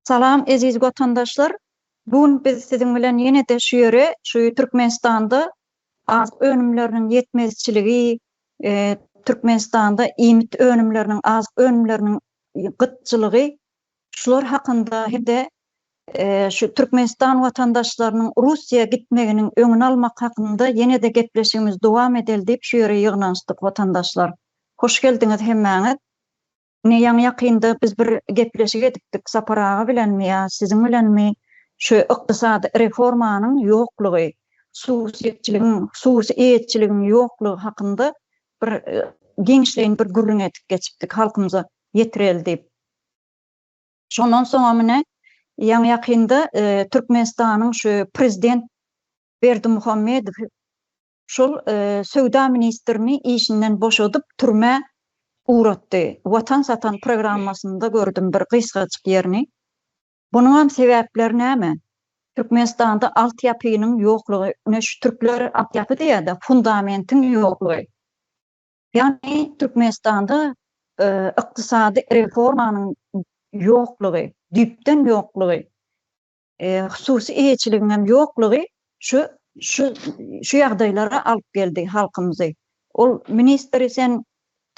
Salam eziz vatandaşlar. Bugün biz sizin bilen ýene-de şu ýere, şu Türkmenistanda az önümlerinin yetmezçiligi, Türkmenistanda imit önümlerinin az önümlerinin gytçylygy, şular hakynda hem-de şu Türkmenistan vatandaşlarının Russiýa gitmeginiň öňüni almak hakynda ýene-de gepleşigimiz dowam edeli diýip şu ýere ýygnaşdyk vatandaşlar. Hoş geldiňiz hemmäňiz. Ne ýakynda biz bir gepleşik edipdik Saparaga bilenmi ýa siziň bilenmi şu ykdysady reformanyň ýoklugy, suwsy etçiligiň ýoklugy hakynda bir geňçligiň bir gürrüň etip geçipdik halkymyza ýetireli diýip. Şondan soňra mene ýakynda Türkmenistanyň şu prezident Berdimuhammedow şol söwda ministrini işinden boşadyp türme uğratdy. Watan satan programmasynda gördüm bir gysgaçyk ýerini. Bunyň hem sebäpleri näme? Türkmenistanda altyapynyň ýoklugy, şu türkler altyapy diýär-de, fundamentiň ýoklugy. Ýani Türkmenistanda ykdysady reformanyň ýoklugy, düýpden ýoklugy, hususy eýetçiligiň hem ýoklugy şu ýagdaýlara alyp geldi halkymyzy. Ol ministri sen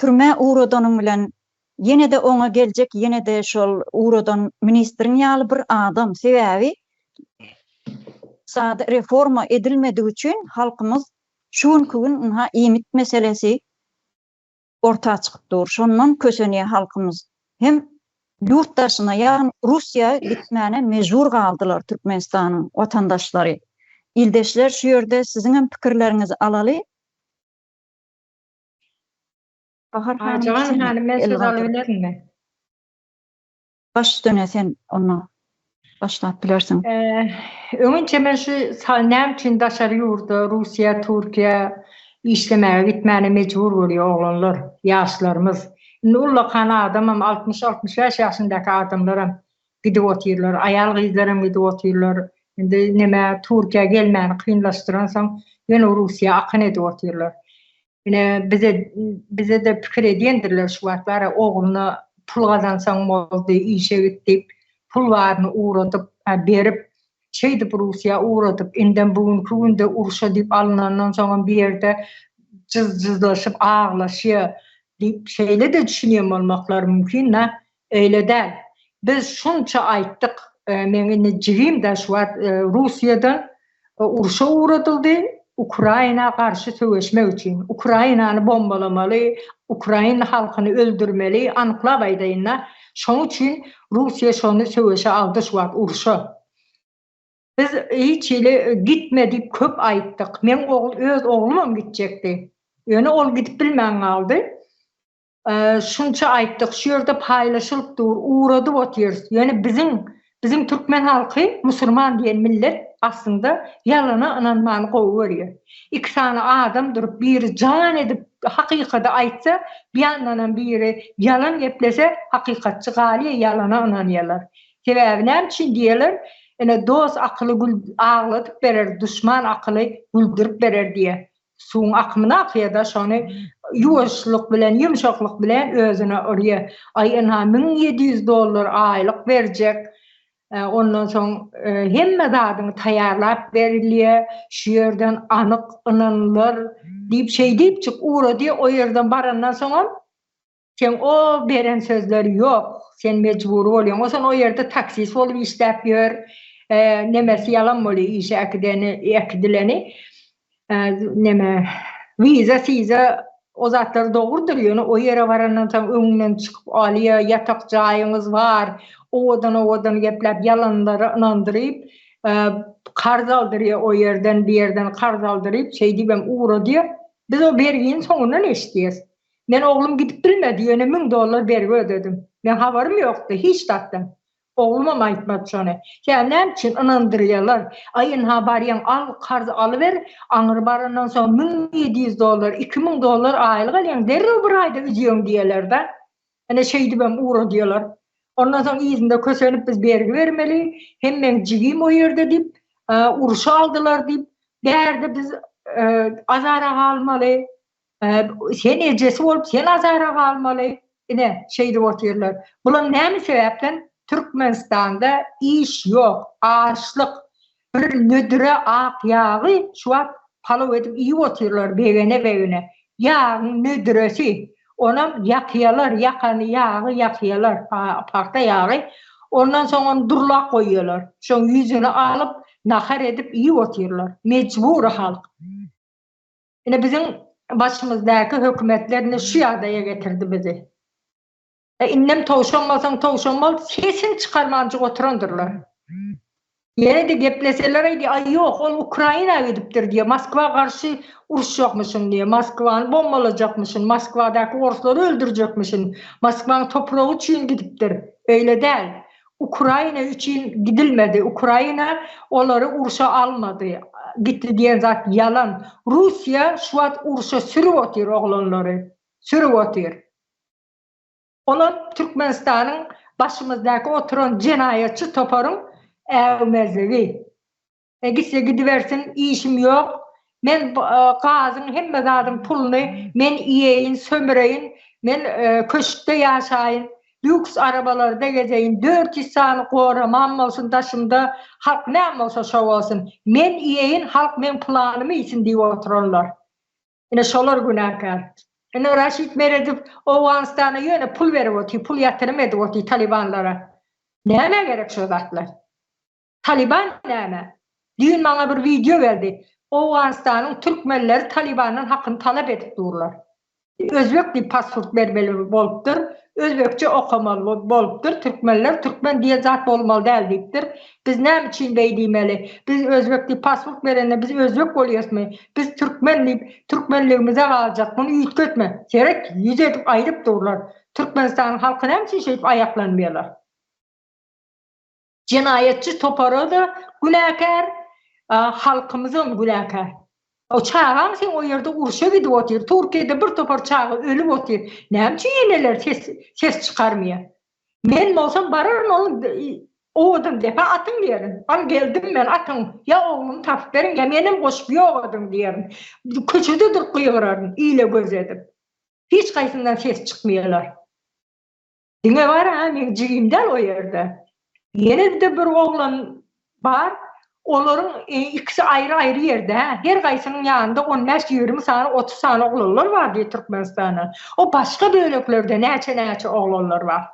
türme uğradanyň bilen ýene-de oňa geljek, ýene-de şol uğradan ministriň ýaly bir adam. Sebäbi sady reforma edilmediği üçin halkymyz şuňky gün imit meselesi ortağa çykypdyr. Şondan kösenýär halkymyz. Hem ýurtdaşyna ýa Russiýa gitmäne mejbur galdylar Türkmenistanyň watandaşlary. İldeşler şu ýerde siziň hem pikirleriňizi alaly. Canan hanım, ben söz alabilirmi? Baş döne sen onu başlat bilersin. Öňünçe men şu näme üçin daşary ýurda Russiýa, Türkiýe işlemäge gitmäne mejbur bolýar oglanlar, ýaşlarymız. Nulla kana adamam 60-65 ýaşyndaky adamlaram gidip otyrlar, aýal gyzlarym gidip otyrlar. Indi näme Türkiýe gelmäni kynlaşdyransaň, ýene Russiýa akyn edip otyrlar. Yine bize de pikir edýändirler şu wagtlara ogluny pul gazansaň boldy, işe gitip pul baryny uğradyp berip şeýdi Russiýa uğradyp inden bugünkü günde uruşa diýip alynandan soň bir ýerde jyzlaşyp aglaşýar diýip şeýle de düşünýän bolmaklar mümkin. Öyle däl. Biz şunça aýtdyk, men jigim de şu Russiýadan uruşa uğradyldy. Ukrayna karşı söwüşmek üçin, Ukraynany bombalamaly, Ukrayna halkyny öldürmeli, anyklap aýdaýynlar. Şoň üçin Russiýa şonu söwüşe aldy şu wagt uruşa. Biz hiç ile gitmedik, köp aýtdyk. Men öz oglumam gitjekdi. Ýöne ol gidip bilmän galdy. Şunça aýtdyk, şu ýerde paýlaşylypdyr, uğradyp otýar. Ýöne bizim Türkmen halky, musulman diýen millet aslında yalana inanmany gowy berýär. İki tane adam durup biri can edip hakykata aýtsa, bir ýandan biri yalan geplese, hakykatçy galy yalana inanýarlar. Sebäbi näme üçin diýerler? Ene dost akly aglatyp berer, düşman akly güldürüp berer diýe. Suň akmyna akýada şonu ýuwaşlyk bilen, ýumşaklyk bilen özüne örýär. Aýyna $1700 aýlyk berjek. Ondan soň hemme zadyny taýýarlap berilýär, şu ýerden anyk ynanlar diýip diýip çık uğrady, o ýerden barandan soň sen o beren sözleri ýok, sen mejbur bolýan. Oson o ýerde taksis bolup işläp ýör, nemesi ýalan bolýar, işe ekdileni, viza o zatlar dogurdur ýöne o ýere barandan soň öňünden çykyp alýar, ýatak jaýyňyz bar. Owadan geplep yalanlara inandyryp karz aldyrýar, o ýerden bir ýerden karz aldyrıp diýip uğradyr. Biz o bergin soňundan eşdiýäs. Men oglum gidip bilmedi, ýöne $1000 berip ödedim. Men habarym ýokdy, hiç datdan. Oglumam aýtmady şonu. Näme üçin inandyrýarlar? Aýyn barýan al karz alyber, aňyr barandan soň $1700, $2000 aýlyk alýan, derrew bir aýda ödýän diýerler-de. Ene diýip uğradyarlar. Ondan soň izinde kösenip biz bergi vermeli, hemmen jigim o ýerde diýip uruşa aldylar diýip därde biz azara galmaly, sen ejesi bolup sen azara galmaly. Ine diýip otyrlar. Bular näme sebäpden? Türkmenistan'da iş yok, açlık, bir nödüre ak yağı şu an palav edip iyi oturuyorlar begene. Yağın nödüresi, ona yakıyorlar, yakanı yağı yakıyorlar, parta yağı. Ondan sonra onu durlak koyuyorlar. Sonra yüzünü alıp nahar edip iyi oturuyorlar. Mecbur halk. Yine bizim başımızdaki hükümetlerini şu yadaya getirdi bizi. İnnem tavşanmal sesin çıkarmancı oturandırlar. Yine de gepleseler ay yok o Ukrayna gidiptir diye Moskva karşı uruşacakmışsın diye Moskva'nı bombalayacakmışsın Moskva'daki Rusları öldürecekmişsin Moskva'nın toprağı için gidiptir öyle değil Ukrayna için gidilmedi Ukrayna onları uruşa almadı gitti diyen zat yalan Rusya şu an uruşa sürüp oturuyor oğlanları sürüp oturuyor ona Türkmenistan'ın başımızdaki oturan cinayetçi toparın evmezliği. Gitse gidiversin, işim yok. Men gazın, hemme gazın pulunu, men yiyin, sömüreyin, men köşkte yaşayın, lüks arabalarda gezeyim, 400 tane koramam olsun taşımda, halk ne olsa şov olsun. Men yiyin, halk men planımı için diye otururlar. Yine şolar günahkar. Yine Raşit Meredip Oğuzhan'a yöne pul verip otuyor, pul yatırım edip otuyor Talibanlara. Neyine gerek şu zatlar? Taliban neyine? Dün bana bir video verdi. Oğuzhan'ın Türkmenleri Taliban'ın hakkını talep edip dururlar. Özbek bir pasport vermeli bolupdur. Özbekçe okumalı bolupdur. Türkmenler Türkmen diye zat olmalı değildir. Biz ne için beydimeli? Biz Özbek bir pasport verenle biz Özbek oluyoruz mu? Biz Türkmenliğimize kalacak. Bunu yütketme. Gerek yüz edip ayrıp dururlar. Türkmenistan'ın halkı ne için şey ayaklanmıyorlar? Cinayetçi toparı da günahkar, halkımızın günahkar. O çağın sen o yerde uruşa gidip oturuyor. Türkiye'de bir topar çağı ölüp oturuyor. Ne için yeneler ses çıkarmıyor? Ben olsam bararım oğlum, o adam defa atın diyelim. Al geldim ben atın. Ya oğlum tafik verin ya benim koşup yok adam diyelim. Köşede kıyırarım, iyiyle göz edip. Hiç kaysından ses çıkmıyorlar. Dine var ha, ben cigimden o yerde. Yine de bir oğlan var. Onların ikisi ayrı yerde. Her kaysının yanında 15-20 tane 30 tane oğlanlar var diye Türkmenistan'da. O başka bölüklerde neçe oğlanlar var.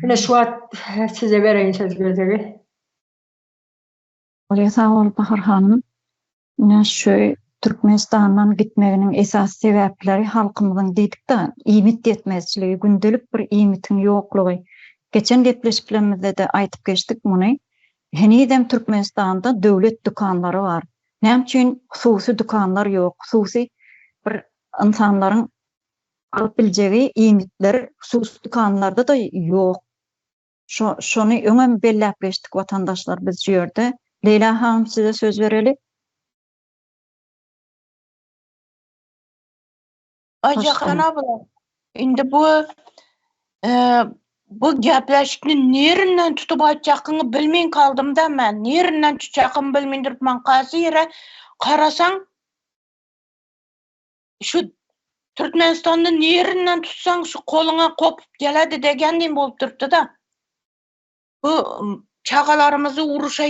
Yine şu an size vereyim söz gözleri. Oraya sağ ol Bahar Hanım. Yine şu Türkmenistan'dan gitmeğinin esas sebepleri halkımızın dedik de iyimit yetmezçiliği, gündelik bir iyimitin yokluğu. Geçen depleşiklerimizde de aytıp geçtik bunu. Henidem Türkmenistan'da devlet dükkanları var. Ne için hususi dükkanlar yok. Hususi bir insanların alıp bileceği iyimitler hususi dükkanlarda da yok. Şunu önem bellep geçtik vatandaşlar biz yerde. Leyla Hanım size söz verelim. Ajakan abla, indi bu gapleşikni nerinden tutup aytacakını bilmeyin kaldım da ben. Nerinden tutacakını bilmeyin ben qaysı yere qarasan şu Türkmenistan'da nerinden tutsan şu koluna kopup geledi degendin bolup turuptu da. Bu çağalarımızı uruşa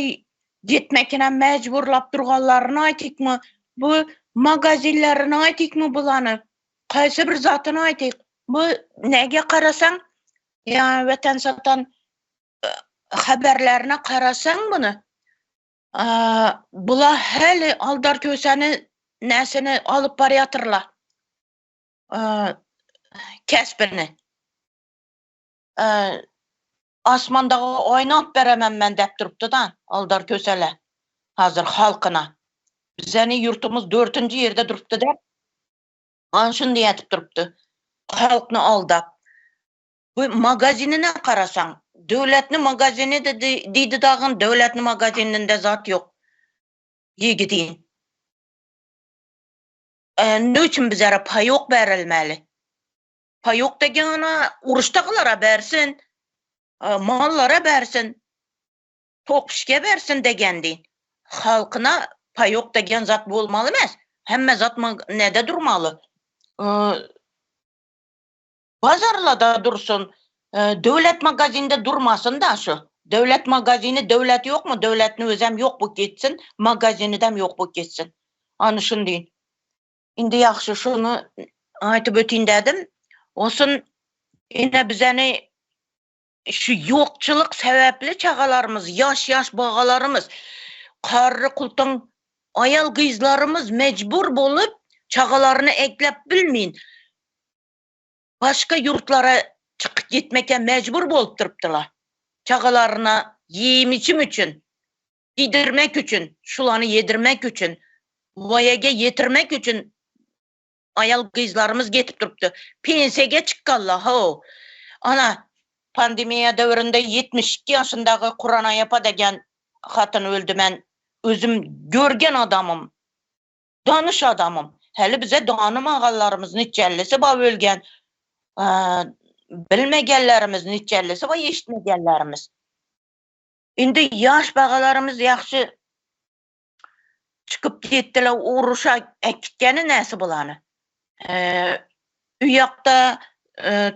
gitmekine mecburlap durganlaryny aytykmy? Bu magazinlerini aytykmy bulanı? Qaysı bir zatını aytyk? Bu nege qarasan, yani vatan satan haberlerine qarasan bunu, bula hali aldar köseni nesini alıp barıyatırlar. Kesbini. Asmandağı oynap beremem ben dep duruptu da aldar kösele. Hazır halkına. Bizeni yurtumuz 4. yerde duruptu dep. Anşın diye etip duruptu. Halkını aldap. Bu magazinine qarasan, devletni magazini de deydi dağın, devletni magazininde zat yok. Yigitin. Ne için bizlere payok verilmeli? Payok degen ana uruştaqlara versin, mallara versin, tokpişke versin degendin. Halkına payok degen zat bolmalı emas. Hemme zat nede durmalı? Bazarlarda dursun, Devlet magazinde durmasın da şu. Devlet magazini devlet yok mu? Devletini özem yok bu geçsin. Magazini dem yok bu geçsin. Anışın deyin. İndi yaxşı şunu aytıp öteyim dedim. Olsun yine bizeni şu yokçuluk sebepli çağalarımız, yaş bağalarımız, karrı kultan ayal kızlarımız mecbur bolup çağalarını eklep bilmeyin. Başka yurtlara çıkıp gitmeke mecbur bolup duruptılar. Çağalarına yiyim içim için, yedirmek için, şulanı yedirmek için, voyaga yetirmek için ayal kızlarımız getip duruptu. Pensiyege çıkkallar ho. Ana pandemiya dövründe 72 yaşındaki Kur'an'a yapa degen hatın öldü ben. Özüm görgen adamım. Danış adamım. Hele bize danım ağalarımız niçellisi ba ölgen. Bilmegenlerimiz niçellisi ba eşitmegenlerimiz. Indi yaş bağalarımız yaxşı çıkıp gittiler uruşa gitgeni näsi bulanı. Üyakta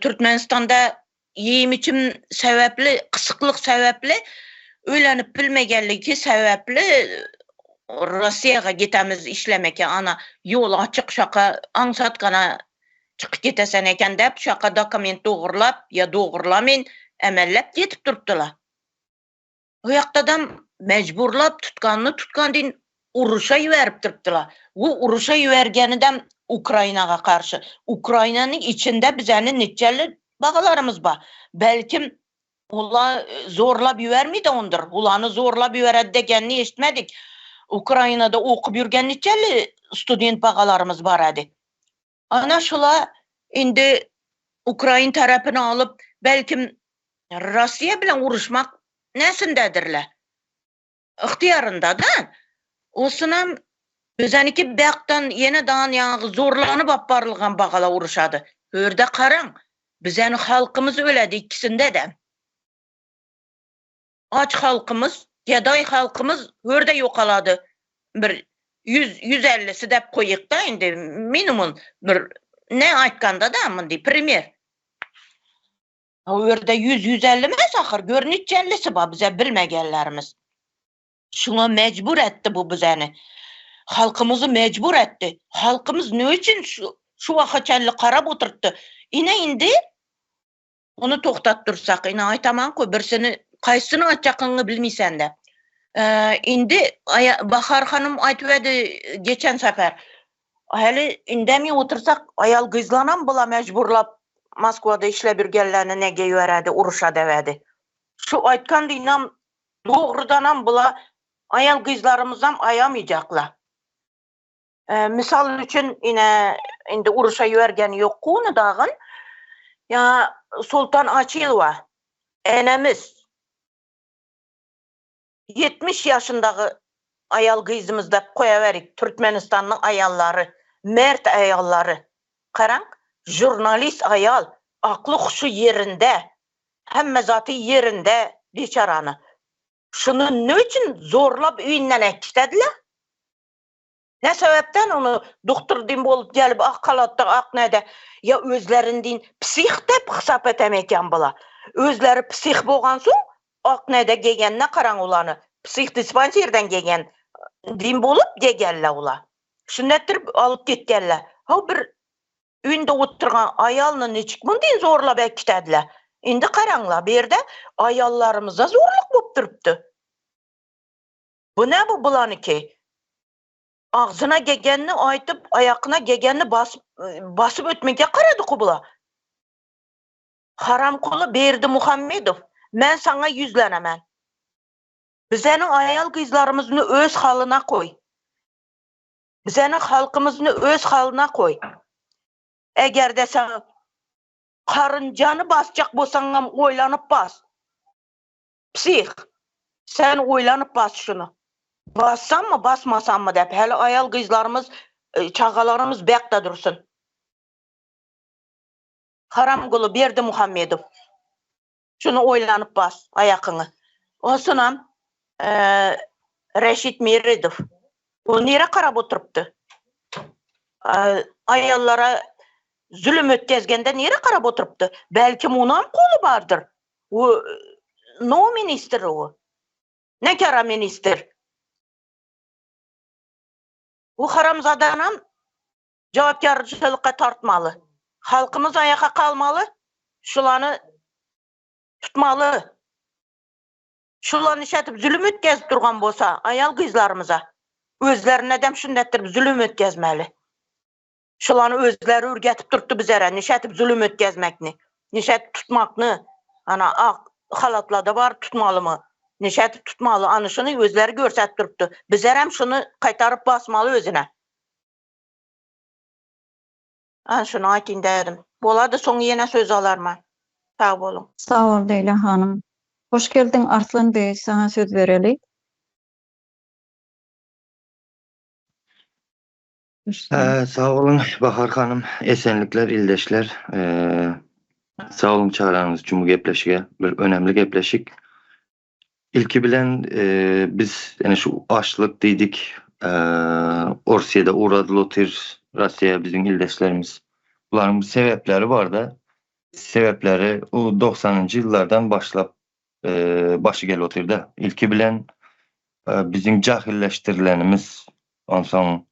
Türkmenistan'da yiyim için sebepli, kısıklık sebepli, öğlenip bilmegenligi sebepli Rusya'ya gitemiz işlemeke ana yol açık şaka ansatkana çıkıp gitesen eken dep şaka dokument doğurlap ya doğurlamayın emellep getip duruptılar. Uyaktadan mecburlap tutkan din uruşa yüverip duruptılar. Bu uruşa yüvergeniden Ukrayna'ya karşı. Ukrayna'nın içinde bizeni niçeli bağalarımız var. Belki ula zorlap yüvermeydi ondur. Ulanı zorlap yüveredi degenini eşitmedik. Ukrayna'da okup yürgen niçeli student bağalarımız var idi. Ana şula indi Ukrayna tarafını alıp belki Rusya bilen uruşmak nesindedirler? İhtiyarındadan. Osunam bizaniki baqtan yine dağın yağı zorlanıp aparılgan bağala uruşadı. Örde qarang, bizani halkımız öledi ikisinde de. Aç halkımız, geday halkımız örde yokaladı. Bir 150'si dep koyuq da indi minimum bir ne aytkanda da mındi primer. Örde 100-150 mes axır görünüçellisi ba bize bilmegenlerimiz. Şuna mecbur etti bu bizeni. Halkımızı mecbur etti. Halkımız ne için şu vakaçelli qarab oturttu? Ine indi onu toxtatdırsak, ine aytaman koy birsini qaysını açaqını bilmeysen de. İndi Bahar hanım aytıverdi geçen sefer. Hali indemi otursak ayal kızlanan bula mecburlap Moskvada işlebirgenlerini nege yöredi, uruşa devedi. Şu aytkan dinam doğrudanam bula ayal kızlarımızdan ayamayacaklar. Misal için yine indi uruşa yörgen yok konu dağın. Ya Sultan Açilova enemiz 70 yaşındaki ayal kızımız da koyaverik Türkmenistan'ın ayalları, mert ayalları. Qarang, jurnalist ayal, aklı huşu yerinde, hemme zatı yerinde biçaranı. Şunu ne için zorlap üyünden ekitediler? Ne sebepten onu doktor din bolup gelip akalattı, aknede ya özlerinden psih dep hesap etemeken bula. Özleri psih bolgan soň aknede gegenine qarang ulanı. Psih dispanserden gegen din bolup gegenler ula. Şunettirip alıp ketkenler. Ha bir üyünde oturgan ayalını neçik mundin zorlap ekitediler. Indi qaranglar, berde ayallarımıza zorluk bolup turupdy. Bu ne bu bulanıki? Ağzına gegenini aytıp, ayakına gegenini basıp ötmeke qaradı kubula. Haram kulu Berdi Muhammedov, men sana yüzlenemen. Bizenin ayal kızlarımızını öz halına koy. Bizenin halkımızını öz halına koy. Eğer de sen karıncanı basacak bolsaň oylanıp bas. Psih, sen oylanıp bas şunu. Bassam mı basmasam mı dep. Hele ayal kızlarımız, çağalarımız bekde dursun. Haram kulu Berdi Muhammedov. Şunu oylanıp bas ayakını. Osunam Reşit Meredov. O nere qarab oturupdy? Ayallara zulüm ötközgende nere qarap oturupdy? Belki munam kolu bardır. O no minister o. Ne kara minister? O haramzadanam javapkarçılıkka tartmalı. Halkımız ayağa kalmalı. Şulanı tutmalı. Şulanı işletip zulüm ötközüp durgan bolsa ayal kızlarımıza özlerine dem şundettirip zulüm ötközmeli. Şulanı özleri ürgetip turttu bizlere nişetip zulüm ötközmekni, nişetip tutmakni, ana halatlarda var tutmalı mı? Nişetip tutmalı anışını özleri görsətip turttu. Bizler hem şunu kaytarıp basmalı özüne. An şunu aytayım dedim. Boladı soňy ýene söz alarman. Sağ bolun. Sağ ol Leyla hanım. Hoş geldin Arslan Bey, sana söz vereli. Sağ olun Bahar hanım, esenlikler, ildeşler. Sağ olun çağıranınız için bu gepleşige, bir önemli gepleşik. İlki bilen biz yani şu açlık dedik, Orsiye'de uğradılotir, Rusya'ya bizim ildeşlerimiz. Bunların sebepleri var da, sebepleri o 90'ıncı yıllardan başlap başı gel otirdi. İlki bilen bizim cahilleştirilenimiz, ondan sonra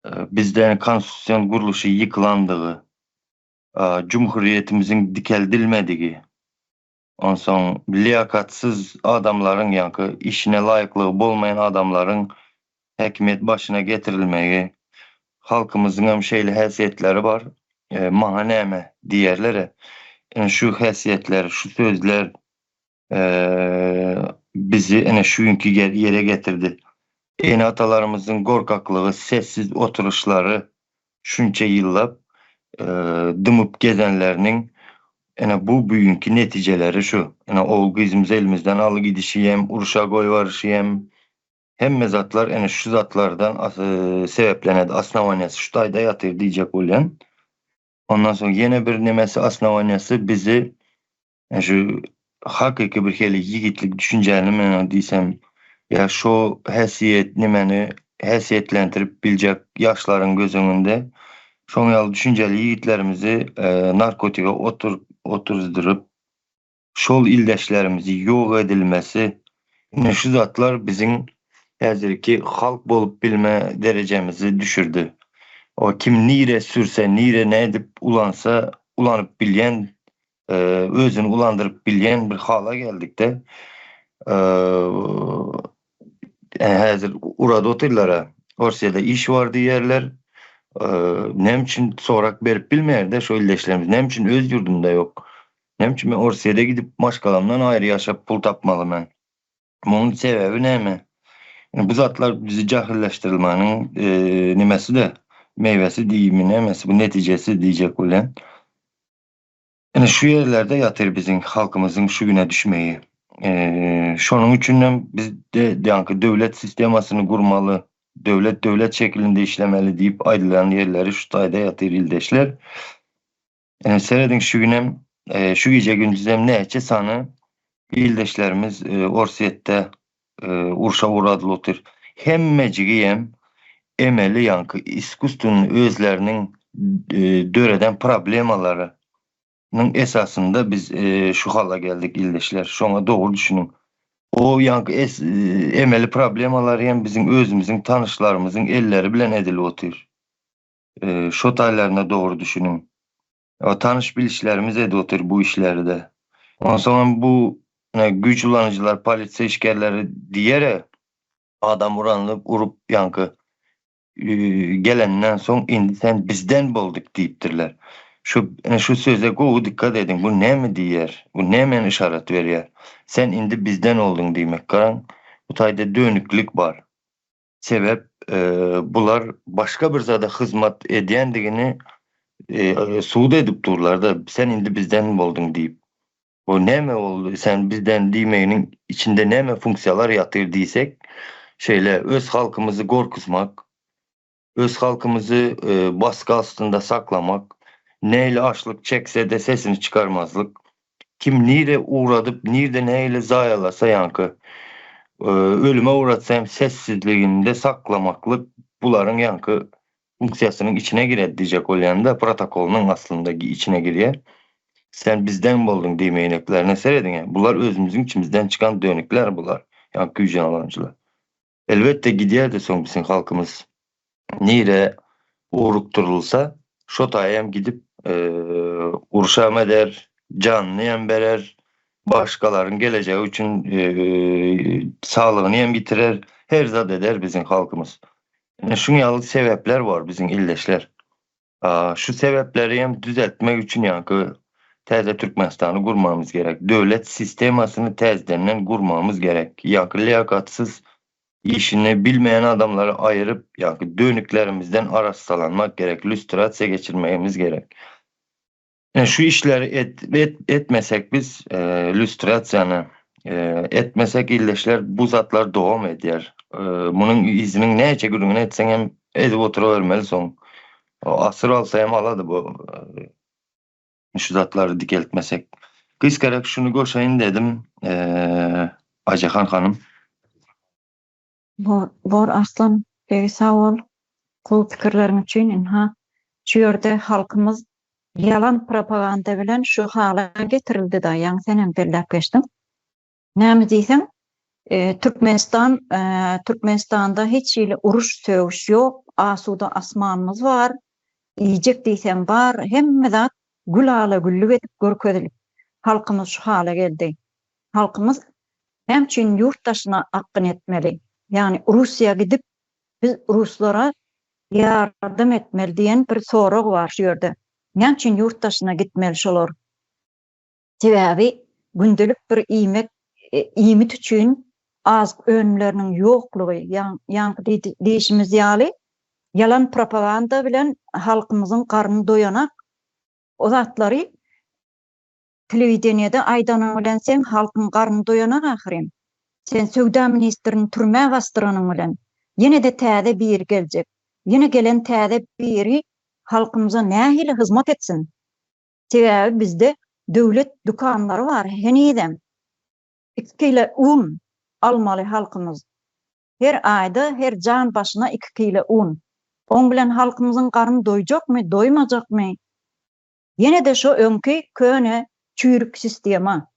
bizden konstitusyon kuruluşu yıkılandığı, cumhuriyetimizin dikeldilmediği, ondan sonra liyakatsız adamların yankı işine layıklığı olmayan adamların hükümet başına getirilmeyi, halkımızın hem şeyli haysiyetleri var, mahaneme diğerleri. Yani şu haysiyetler, şu sözler bizi yani şu günkü yere getirdi. Yeni atalarımızın korkaklığı, sessiz oturuşları şunça yıllap dımıp gezenlerinin yani bu bugünkü neticeleri şu. Yani olgizimiz elimizden alı gidişiyem, uruşa koy varışıyem. Hem mezatlar yani şu zatlardan sebeplenedi. Asnavaniyası şu tayda yatır diyecek olan. Ondan sonra yine bir nemesi asnavaniyası bizi yani şu hakiki bir heli yigitlik düşüncelerini ben diysem ya şu haysiyet nimeni haysiyetlendirip bilecek yaşların göz önünde son yıl düşünceli yiğitlerimizi narkotika oturdurup şol ildeşlerimizi yok edilmesi yine şu zatlar bizim hazırki halk bolup bilme derecemizi düşürdü. O kim nire sürse, nire ne edip ulansa, ulanıp bilyen, özünü ulandırıp bilyen bir hala geldik de hazır urada oturlara Orsiye'de iş vardı yerler nem için sorak berip bilmeyer de şu ildeşlerimiz nem için öz yurdumda yok. Nem için ben Orsiye'de gidip maşkalamdan ayrı yaşap pul tapmalı ben. Bunun sebebi ne mi? Yani bu zatlar bizi cahilleştirilmenin nimesi de meyvesi değil mi nemesi bu neticesi diyecek olan. Yani şu yerlerde yatır bizim halkımızın şu güne düşmeyi. Şunun içinden biz de yankı devlet sistemasını kurmalı, devlet şeklinde işlemeli deyip ayrılan yerleri şu tayda yatır ildeşler. Seyredin şu günem, şu gece gündüzem ne etçe sanı ildeşlerimiz Orsiyet'te urşa uğradılı otur. Hem mecigi hem emeli yankı iskustunun özlerinin döreden problemalarının esasında biz şu hala geldik ildeşler. Şuna doğru düşünün. O yankı emeli problemalar hem bizim özümüzün tanışlarımızın elleri bilen edili otur. Şu taylarına doğru düşünün. O tanış bilişlerimiz edi otur bu işlerde. Ondan sonra bu güç kullanıcılar, polisiye işgalleri diyere adam urup yankı gelenden son indi sen bizden bulduk deyiptirler. Şu söze go dikkat edin. Bu ne mi diyer? Bu ne men işaret veriyor? Sen indi bizden oldun demek. Karan bu tayda dönüklük var. Sebep bular başka bir zada hizmet ediyendigini suud edip durlar da sen indi bizden oldun deyip. O ne mi oldu? Sen bizden demeğinin içinde ne mi funksiyalar yatır diysek şeyle öz halkımızı korkutmak, öz halkımızı baskı altında saklamak, neyle açlık çekse de sesini çıkarmazlık, kim nire uğradıp nirde neyle zayalasa yankı ölüme uğratsa hem sessizliğinde saklamaklık buların yankı funksiyasının içine girer diyecek olayan da protokolunun aslında içine giriyor. Sen bizden boldun demeyeneklerine seyredin ya. Bunlar özümüzün içimizden çıkan dönükler bunlar. Yani gücün alancılar. Elbette gidiyor da son bizim halkımız nire uğrukturulsa şotayem gidip urşam eder, canını yem berer, başkaların geleceği için sağlığını yem bitirer, her zat eder bizim halkımız. Yani şunyalı sebepler var bizim illeşler. Şu sebepleri hem düzeltmek için yankı təzə Türkmenistan'ı kurmamız gerek. Devlet sistemasını təzədən kurmamız gerek. Yankı liyakatsız işini bilmeyen adamları ayırıp yankı dönüklerimizden arassalanmak gerek. Lüstrasiya geçirmemiz gerek. Yani şu işleri etmesek biz lüstrasiyanı etmesek illeşler bu zatlar devam eder. Bunun izinin neyce gününü etsen hem edip oturuvermeli son. Asır alsa hem aladı bu şu zatları dikeltmesek. Kıskarak şunu koşayın dedim Ajahan hanım. Bor Aslan begi sağ ol. Kul fikirlerin için şu yerde halkımız yalan propaganda bilen şu hala getirildi da yani senen bellep geçtim. Näme diýsen? Türkmenistan'da hiç ile uruş söğüş yok. Asuda asmanımız var. Yiyecek diýsen var. Hemme zat gülala güllük edip görkezilip. Halkımız şu hala geldi. Halkımız hemçin yurttaşına hakkın etmeli. Yani Rusya gidip biz Ruslara yardım etmeli diyen bir soru var şu yerde. Hemçin yurttaşına gitmeli şolar. Sebebi gündelik bir iýmit üçün az önlerinin yokluğu yankı deyişimiz ýaly yalan propaganda bilen halkımızın karnını doyanak o zatlary televideniyede aydanyň bilen sen halkyň karnını doyanak ahirem. Sen Söwda ministrinin türme bastyranyň bilen ýene de täze bir geljek. Ýene gelen täze biri halkymyza nähili hyzmat etsin. Sebebi bizde döwlet dukanlary var. Henidem 2 kilo un almaly halkymız. Her aýda her can başına 2 kilo un. Oň bilen halkymyzyň karny doýjakmy, doýmajakmy? Ýene de şu öňki köne çüýrük sistema.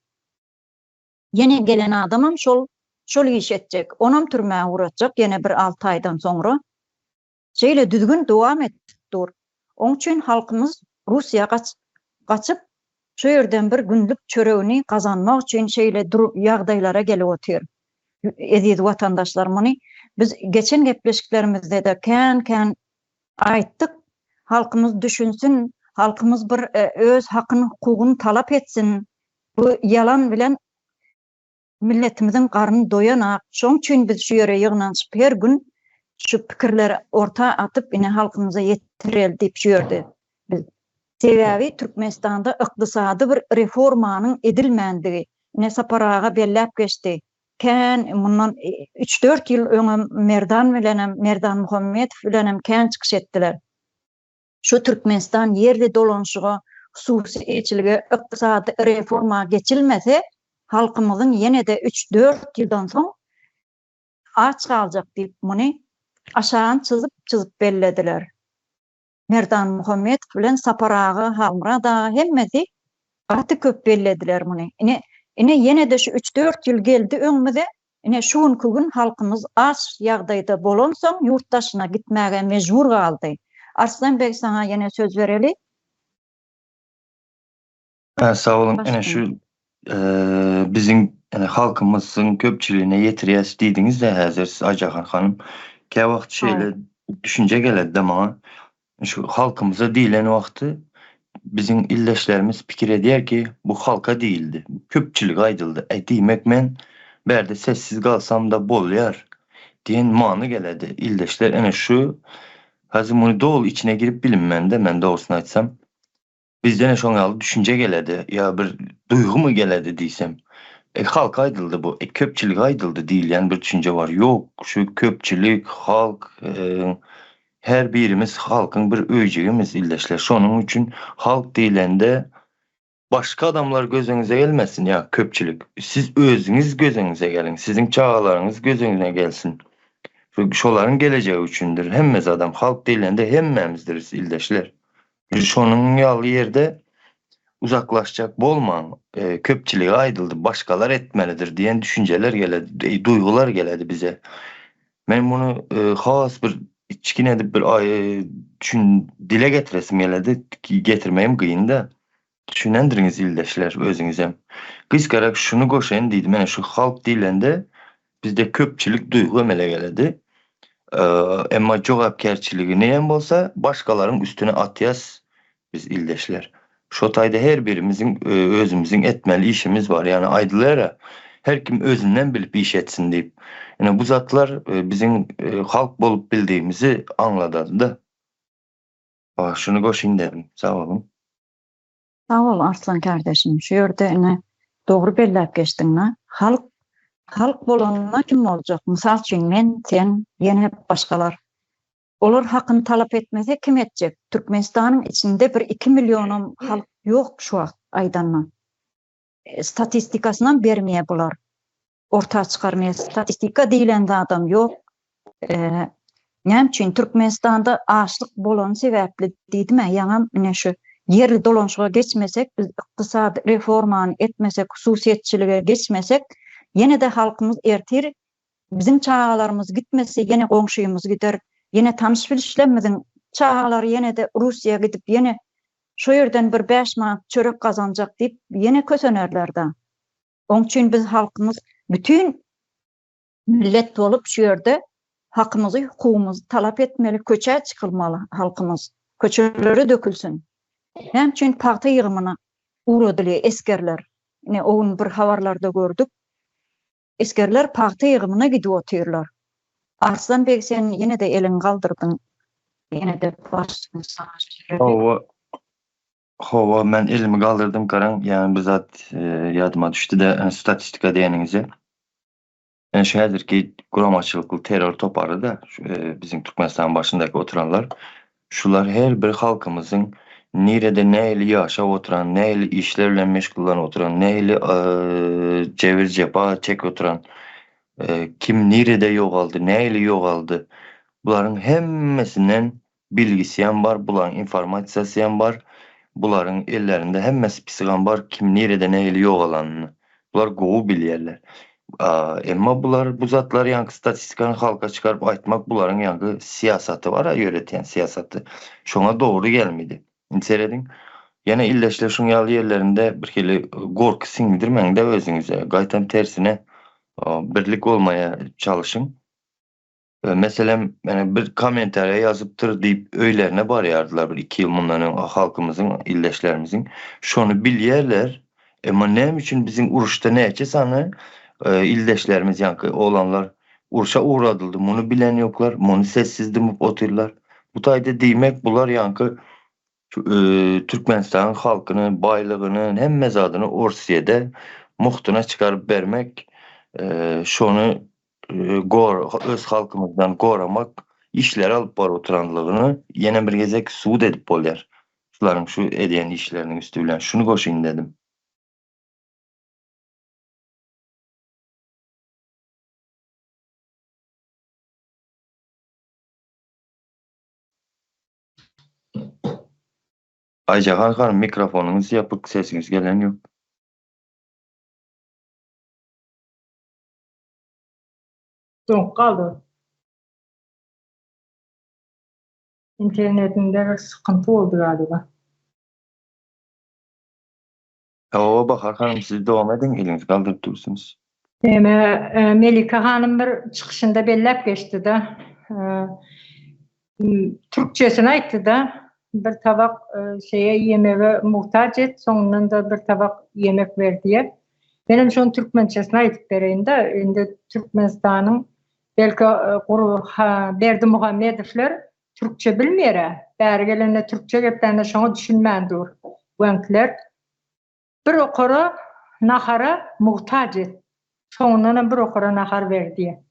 Ýene gelen adamam şol iş etjek. Onam türmäge uratjak ýene bir 6 aýdan soňra. Şeýle düzgün dowam etdir. Oň üçin halkymız Russiýa gaçyp şu yerden bir günlük çöregini kazanmak için şeýle ýagdaýlara gelip otyr. Eziz vatandaşlar muny biz geçen gepleşiklerimizde de kän aýtdyk. Halkymız düşünsin, halkymız bir öz hakyny, hukugyny talap etsin. Bu yalan bilen milletimiziň karny doyanak. Şoň üçin biz şu ýere ýygnanyp her gün şu pikirleri orta atıp ine halkymyza ýetirel diýip şu ýerde biz sebebi Türkmenistan'da ykdysady bir reformanyň edilmendigi ine saparaga bellep geçdi. Kän mundan 3-4 ýyl öňe Merdan Muhammedow bilenem kän çykyş etdiler. Şu Türkmenistan yerli dolanşyga, hususy eçilige, ykdysady reforma geçilmese halkymyzyň ýene de 3-4 ýyldan soň aç galjak diýip muny aşağı çyzyp bellediler. Merdan Muhammedow bilen saparagy hamra da hemmesi gaty köp bellediler muny. Ine ýene de şu 3-4 ýyl geldi öňmede. Ine şuňky gün halkymız aç ýagdaýda bolan soň yurttaşyna gitmäge mejbur galdy. Arslanbek sana ýene söz bereli. Sağ olun. Ene şu bizim halkımızın köpçülüğüne yetiriyäs diýdiňiz de häzir siz Ajahan hanım. Kä wagt şeýle düşünje geledi maňa. Şu halkımıza diýilen wagty bizim illeşlerimiz pikir edýär ki bu halka diýildi. Köpçülük aýdyldy. Diýmek men berde sessiz galsam da bolýar diýen many geledi. Illeşler ene şu hazır bunu dol içine girip bilinmende men dogrusyny aýtsam bizden şoňaly düşünje geledi. Ya bir duygu mu geledi diýsem. Halk aýdyldy bu. Köpçülük aýdyldy diýilýän bir düşünje var. Yok şu köpçülük, halk her birimiz halkın bir öýjegimiz illeşler. Şonuň üçin halk diýilende başka adamlar gözüňize gelmesin ya köpçülük. Siz özüňiz gözüňize gelin. Siziň çağalaryňyz gözüňize gelsin. Şoların geleceği üçündür. Hemmez adam halk değilende hemmemizdir ildeşler. Şonun yalı yerde uzaklaşacak bolman köpçiliğe aydıldı başkalar etmelidir diyen düşünceler geledi, duygular geledi bize. Ben bunu has bir içkin edip bir dile getiresim geledi ki getirmeyim kıyın da. Düşünendiriniz ildeşler özünüze. Kıskarak şunu koşayım deydim. Yani şu halk dilinde bizde köpçülük duygu emele geledi. Emma cevapkerçiliği neyen bolsa başkalarının üstüne atyaz biz ildeşler. Şotayda her birimizin özümüzün etmeli işimiz var. Yani aydılara her kim özünden bilip iş etsin deyip. Yani bu zatlar bizim halk bolup bildiğimizi anladı da. Şunu koşayım dedim. Sağ olun. Sağ ol Arslan kardeşim. Şu yerde ne doğru bellep geçtin ha. Halk bolanına kim olacak? Misal için men, sen, yine hep başkalar. Olur hakkını talep etmese kim edecek? Türkmenistan'ın içinde bir 2 milyonum halk yok şu an aydanla. Statistikasından vermeye bular. Orta çıkarmaya statistika deyilen de adam yok. Näme üçin Türkmenistan'da açlık bolan sebäpli diýdim ýa-da mine şu yerli dolanşyga geçmesek, biz ykdysady reformany etmesek, hususiýetçilige geçmesek, ýene de halkymız ertir, bizim çağalarımız gitmese ýene goňşuýymız gider, ýene tanış bilişlemizin çağalary ýene de Russiýa gidip ýene şu ýerden bir 5 manat çörek kazanjak diýip ýene kösenerler-de. Oň üçin biz halkymız bütün millet bolup şu ýerde hakkımızı, hukukumuzu talep etmeli, köçe çıkılmalı halkımız. Köçelere dökülsün. Hem için parti yığımına uğradılı eskerler. Ne oğun bir havarlarda gördük. Eskerler parti yığımına gidiyor otuyorlar. Arslan Bey sen yine de elin kaldırdın. Yine de başladın sana. Hova ben elimi kaldırdım karan. Yani bizzat yadıma düştü de statistika diyeninize. Yani şeydir ki kuramaçılıklı terör toparı da bizim Türkmenistan başındaki oturanlar şular her bir halkımızın nerede neyle yaşa oturan, neyle işlerle meşgul oturan, neyle cevir cepa çek oturan, kim nerede yok aldı, neyle yok aldı. Bunların hemmesinden bilgisiyen var, bunların informasyasyen var. Bunların ellerinde hemmesi pisigan var, kim nerede neyle yok alanını. Bunlar goğu biliyerler. Emma bu zatlar yankı statistikanı halka çıkarıp aytmak buların yankı siyasatı var ha yöneten siyasatı. Şuna doğru gelmedi. İnseredin. Yine illeşle şun yalı yerlerinde bir kere korku sindirmeyin de özünüze. Gaytam tersine birlik olmaya çalışın. Mesela yani bir komentarya yazıptır deyip öylerine barıyardılar bir 2 yıl bunların halkımızın, illeşlerimizin. Şunu biliyerler. Ama ne için bizim uruşta ne sanı ildeşlerimiz yankı olanlar uruşa uğradıldı. Bunu bilen yoklar. Bunu sessiz dimip oturlar. Bu tayda demek bunlar yankı Türkmenistan halkının baylığının hem mezadını Orsiye'de muhtuna çıkarıp vermek şunu öz halkımızdan goramak işler alıp bar oturanlığını yine bir gezek suud edip bolar. Şuların şu ediyen işlerinin üstü bilen şunu koşayım dedim. Aycahan hanım mikrofonunuz yapık sesiniz gelen yok. Donk kaldı. İnternetinde bir sıkıntı oldu galiba. Bakar hanım siz devam edin eliniz kaldırıp durursunuz. Melika Hanım bir çıkışında bellep geçti de Türkçesini ayttı da bir tabak yemeğe muhtaç et, sonunda bir tabak yemek ver diye. Benim şunu Türkmençesini aytıp bereyim de, indi Türkmenistan'ın belki Berdi Muhammedovlar Türkçe bilmeyere. Bäri gelende Türkçe geplerinde şunu düşünmendir. Wenkler bir okura nahara muhtaç et. Sonuna bir okura nahar ver diye.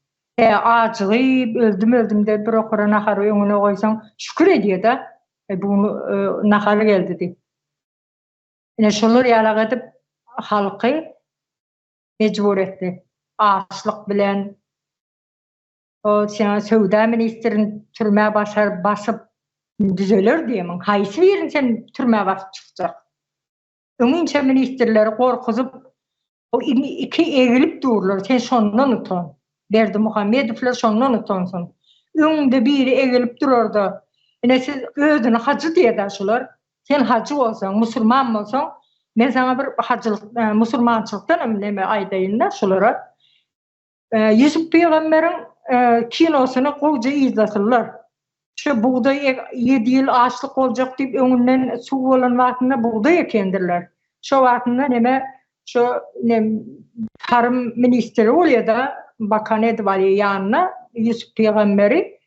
Acılayıp öldüm de bir okura nahar önüne koysan şükür ediyor da bunu nahar geldi diye. Yine şunlar yalak edip halkı mecbur etti. Açlık bilen o sen Söwda ministerin türmä basıp düzeler diýemin. Haýsy birini sen türmä basyp çykjak? Öňünçe ministerleri gorkuzyp o iki egilip durlar. Sen şondan utan. Berdimuhamedowler şondan utansın. Öňünde biri egilip durarda. Ene siz özüni hacı diýerler. Sen hacı bolsaň, musulman bolsaň, men sana bir hacılık, musulmançylykdan neme aýdaýynlar şolara. Yusuf Peygamberin kinosyny goýja izlasınlar. Şu buğday 7 ýyl açlyk boljak diýip öňünden suw bolan wagtynda buğday ekendirler. Şo wagtynda neme şu tarım ministeri bolýar-da bakan edip alýar ýanyna Yusuf Peygamberi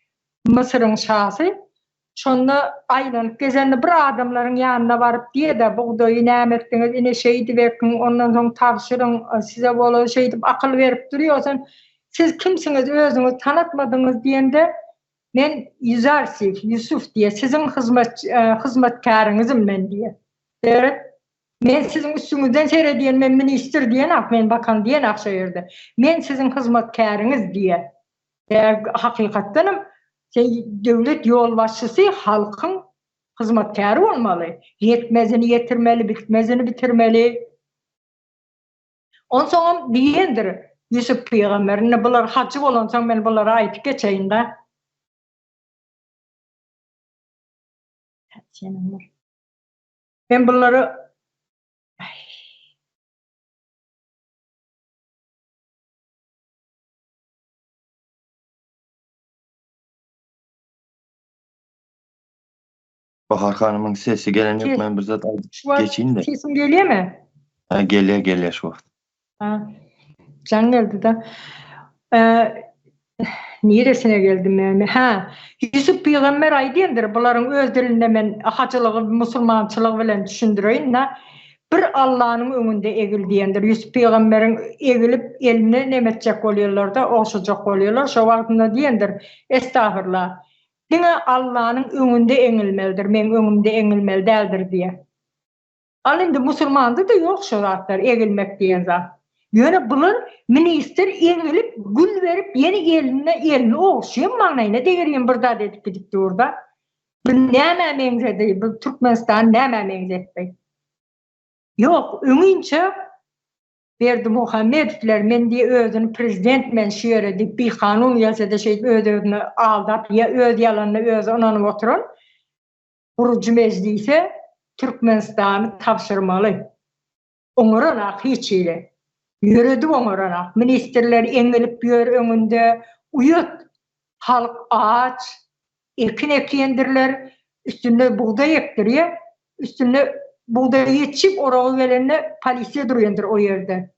Mısır'ın şahsy. Şonda aýlanyp gezende bir adamlaryň ýanyna baryp diýe-de buğdaýy näme etdiňiz, ine şey diýekin, ondan soň tapşyryň, size bolan şey diýip akyl berip durýarsan, siz kimsiňiz, özüňiz tanatmadyňyz diýende men Yusuf diye sizin hizmetkarınızım men diye. Evet. Men sizin üstünüzden seyrediyen men minister diýen men bakan diýen şu ýerde. Men sizin hizmetkarınız diye. Hakykatdanam sen döwlet ýol başçysy halkyň hizmetkary bolmaly. Yetmezini yetirmeli, bitmezini bitirmeli. Onsoň diýendir Yusuf Peygamberine bular hacı bolansaň men bulara aýtyp geçeýin da. Ben bunları Bahar Hanım'ın sesi gelen yok. Ben bir zat geçeyim de. Sesim geliyor mu? Ha, geliyor şu vakt. Ha, can geldi da. Neresine geldim yani? Ha, Yusuf Peygamber aýdýandyr, bularyň öz dilinde men hacılıgy, musulmançylygy bilen düşündirýin da. Bir Allah'ın öňünde egil diýendir. Yusuf Peygamberiň egilip eline nemetjek bolýarlar da, oşajak bolýarlar. Şo wagtynda diýendir, estağfurullah. Diňe Allah'ın öňünde eňilmelidir, men öňümde eňilmeli däldir diýe. Al indi musulmanda da ýok şo zatlar, egilmek diýen zat. Ýöne bular minister eňilip gül berip ýeni elini oşýan magnaýyna degerýän bir zat edip gidipdi orada. Bu näme meňzedi, bu Türkmenistan näme meňzetdi? Yok, öňünçe Berdimuhamedowler men diye özüni prezident men şeýere diýip bir kanun ýazada şey özüni aldap ya öz ýalanyny öz onanyp oturan Guruj Meclisi Türkmenistany tapşyrmaly. Oňranak hiç ýere ýöredi oňranak. Ministerler eňilip ýör öňünde uyut halk aç ekin ekendirler, üstünde buğday ekdirýär, üstünde buğday yetişip orağı gelene polisiye durýandyr o ýerde.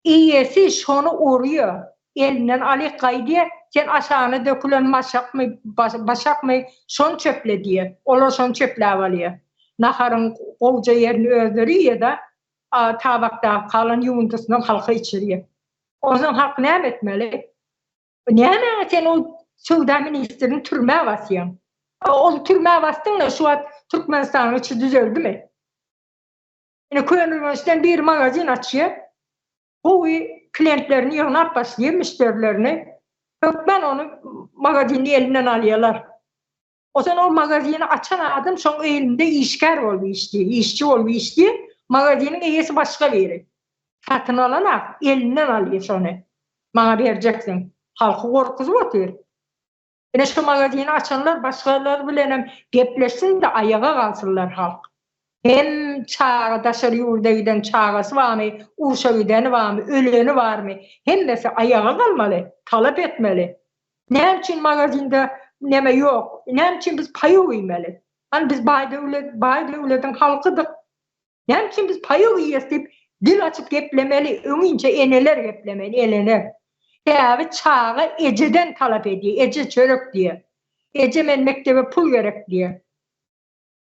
İýesi şonu orýar, elinden alyk gaýdy, sen aşağına dökülen maşakmy, başakmy şon çöple diýe. Olar şon çöpläp alýar. Naharyň goýja ýerini özleri da tabakda kalan ýuwuntusynyň halka içirýär. Oňa halk näme etmeli? Näme sen o Söwda ministerini türmä basýan? O türmä basdyňda şu wagt Türkmenistanyň içi düzeldimi? Yine Köyünürmüşten bir magazin açıyor. O klientlerini yığınap başlıyor, müşterilerini. Ben onu magazini elinden alıyorlar. O zaman o magazini açan adam son elinde işkar oldu işçi oldu işçi. Magazinin iyisi başka biri. Satın alanak elinden alıyor sonra. Bana vereceksin. Halkı korkuzu otur. Yine şu magazini açanlar başkaları bilenem gepleşsin de ayağa kalsınlar halk. Hem çağa daşarı yurda giden çağası var mı, uşa gideni var mı, öleni var mı? Hem de ayağa kalmalı, talep etmeli. Ne için magazinde neme yok? Ne için biz payı uymeli? Hani biz bayda ületin halkıdık. Ne için biz payı uyuyuz deyip dil açıp geplemeli, önünce eneler geplemeli, elener. Yani çağı Ece'den talep ediyor, Ece çörük diye. Ece men mektebe pul gerek diye.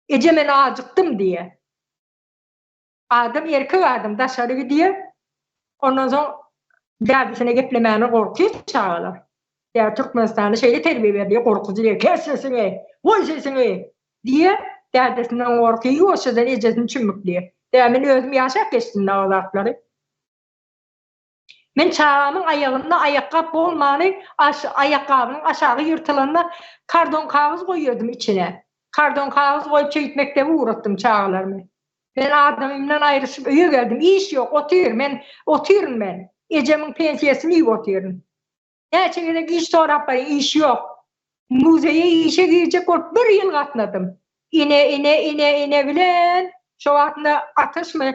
Ece men acıktım diye. Adam erkek adam dışarı gidiyor. Ondan sonra dadisine geplemeni korkuyor çağlar. Ya Türkmenistan'da şeyde terbiye veriyor, korkucu diyor. Kes sesini, koy sesini diye dadisinden korkuyor. O sözden Ece'sini çümüklüyor. Demin özüm yaşak geçtim dağlarları. Men çağamın ayağında ayakkabı bolmany, ayakkabının aşağı yırtılanına kardon kağız koyuyordum içine. Kardon kağız koyup çeyit mektebe uğrattım çağalarımı. Ben adamımdan ayrışıp öye geldim. İş yok, oturuyorum ben. Ecemin pensiyasını yiyip oturuyorum. Gerçekten iş sorap iş yok. Muzeye işe girecek olup bir yıl katladım. İne bilen şu vaktinde atış mı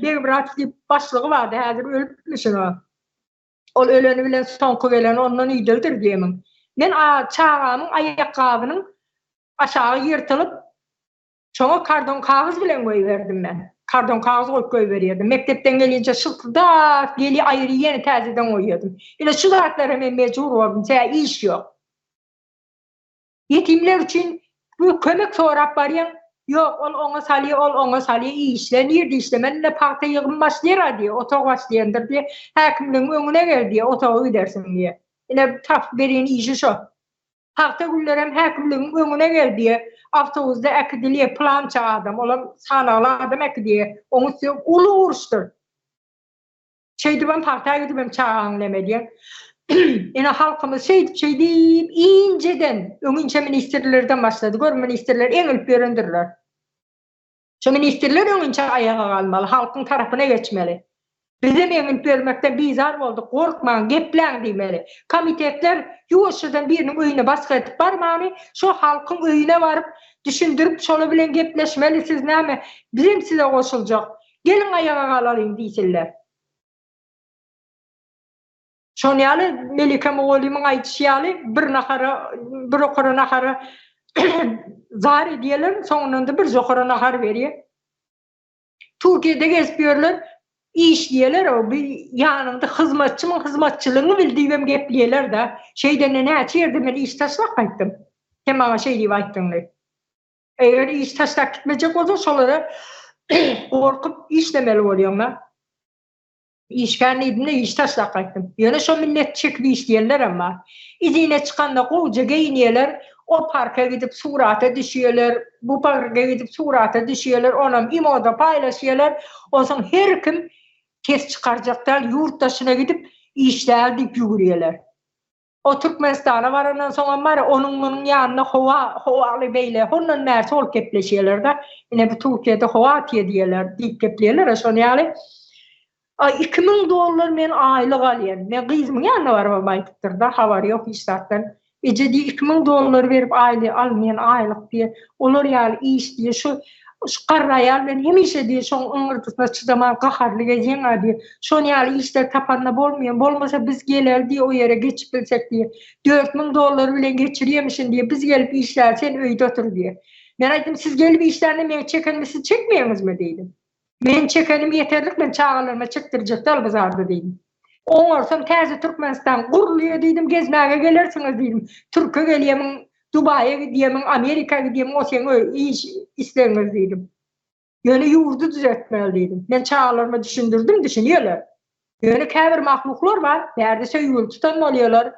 bir bırakıp başlığı vardı. Hazır ölmüşsün o. O öleni bilen sonku gelen ondan iyidir diyemem. Ben çağamın ayakkabının aşağı yırtılıp sonra kardon kağız bilen koyuverdim ben. Kardon kağız koyuveriyordum. Mektepten gelince şıltıda geli ayrı yeni teziden koyuyordum. İle şu zaratlara hemen mecbur oldum. İş yok. Yetimler için bu kömek sorap var ya. Yok ona salıyor iyi işler. Nerede işlemen de parta yığın başlayır diye. Otoğu başlayandır diye. Hakimliğin önüne gel diye. Otoğu gidersin diye. Yine taf verinin işi şu. Parta güllerem hakimliğin önüne gel diye. Avtobüste ekidiliye plança adam. Olam sanalı adam ekidiye. Onu ulu uğraştır. Ben partaya gidip çağınleme diye. Yine halkımız şey deyip inceden önce ministerlerden başladı. Gör ministerler en ilk göründürler. Şu ministerler önce ayağa kalmalı. Halkın tarafına geçmeli. Bizim en ilk görmekten bizar olduk. Korkmayın, geplen demeli. Komitetler yuvasıdan birinin öyüne baskı edip barmani şu halkın öyüne varıp düşündürüp şöyle bilen gepleşmeli. Siz ne mi? Bizim size koşulacak. Gelin ayağa kalalım diyseler. Şonyalı Melike Moğoli'min aytışyalı bir okura naharı zar ediyorlar, sonunda bir zokura nahar veriyor. Türkiye'de gezpiyorlar, iş diyorlar, o bir yanında hizmetçılığını bildiğim gepliyorlar da şeyden ne açıyordum, ben iş taşlak kayttım. Hem şey diye ayttım. Eğer iş taşlak gitmeyecek olsa şolara korkup işlemeli oluyorlar. İşkenliydim de iş taşlak kayttım. Yani şu millet çekli işleyenler ama izine çıkanda koca giyiniyorlar, o parka gidip surata düşüyorlar, bu parka gidip surata düşüyorlar, onam imoda paylaşıyorlar. O zaman her kim kes çıkaracaklar, yurt dışına gidip işler deyip yürüyorlar. O Türkmenistan'a var ondan sonra var onun yanına hovalı beyle, onun neresi ol kepleşiyorlar da yine bu Türkiye'de hovatiye diyorlar, deyip kepliyorlar. Sonra yani $2000 men aylık alýan. Men gyzmyň ýanyna barmam aýdypdyr da, habar ýok işlerden. Ece $2000 berip almayan aylyk diye. Olar ýaly iş diye şu garraýar men hemişe diye şoň ıňyrdyna çydaman gaharly gezen diye. Şoň ýaly işler tapanna bolmaýan, bolmasa biz geler diye o ýere geçip bilsek diye. $4000 bilen geçirýemişin diye biz gelip işler sen öýde otur diye. Men aýdym siz gelip işlerini men çekenmi siz çekmeýäňizmi diýdim. Men çekenim yeterlik, men çağalarıma çektirecekler bazarda deydim. Oňarsam täze Türkmenistan gurulýar deydim, gezmäge gelersiňiz deydim. Türkiýe gelýämiň, Dubaýa gidýämiň, Amerika gidýämiň, o sen iş isleňiz deydim. Ýöne ýurdu düzeltmeli deydim. Men çağalarıma düşündürdüm, düşünýärler. Ýöne käbir mahluklar var, bärde söýül tutan bolýarlar.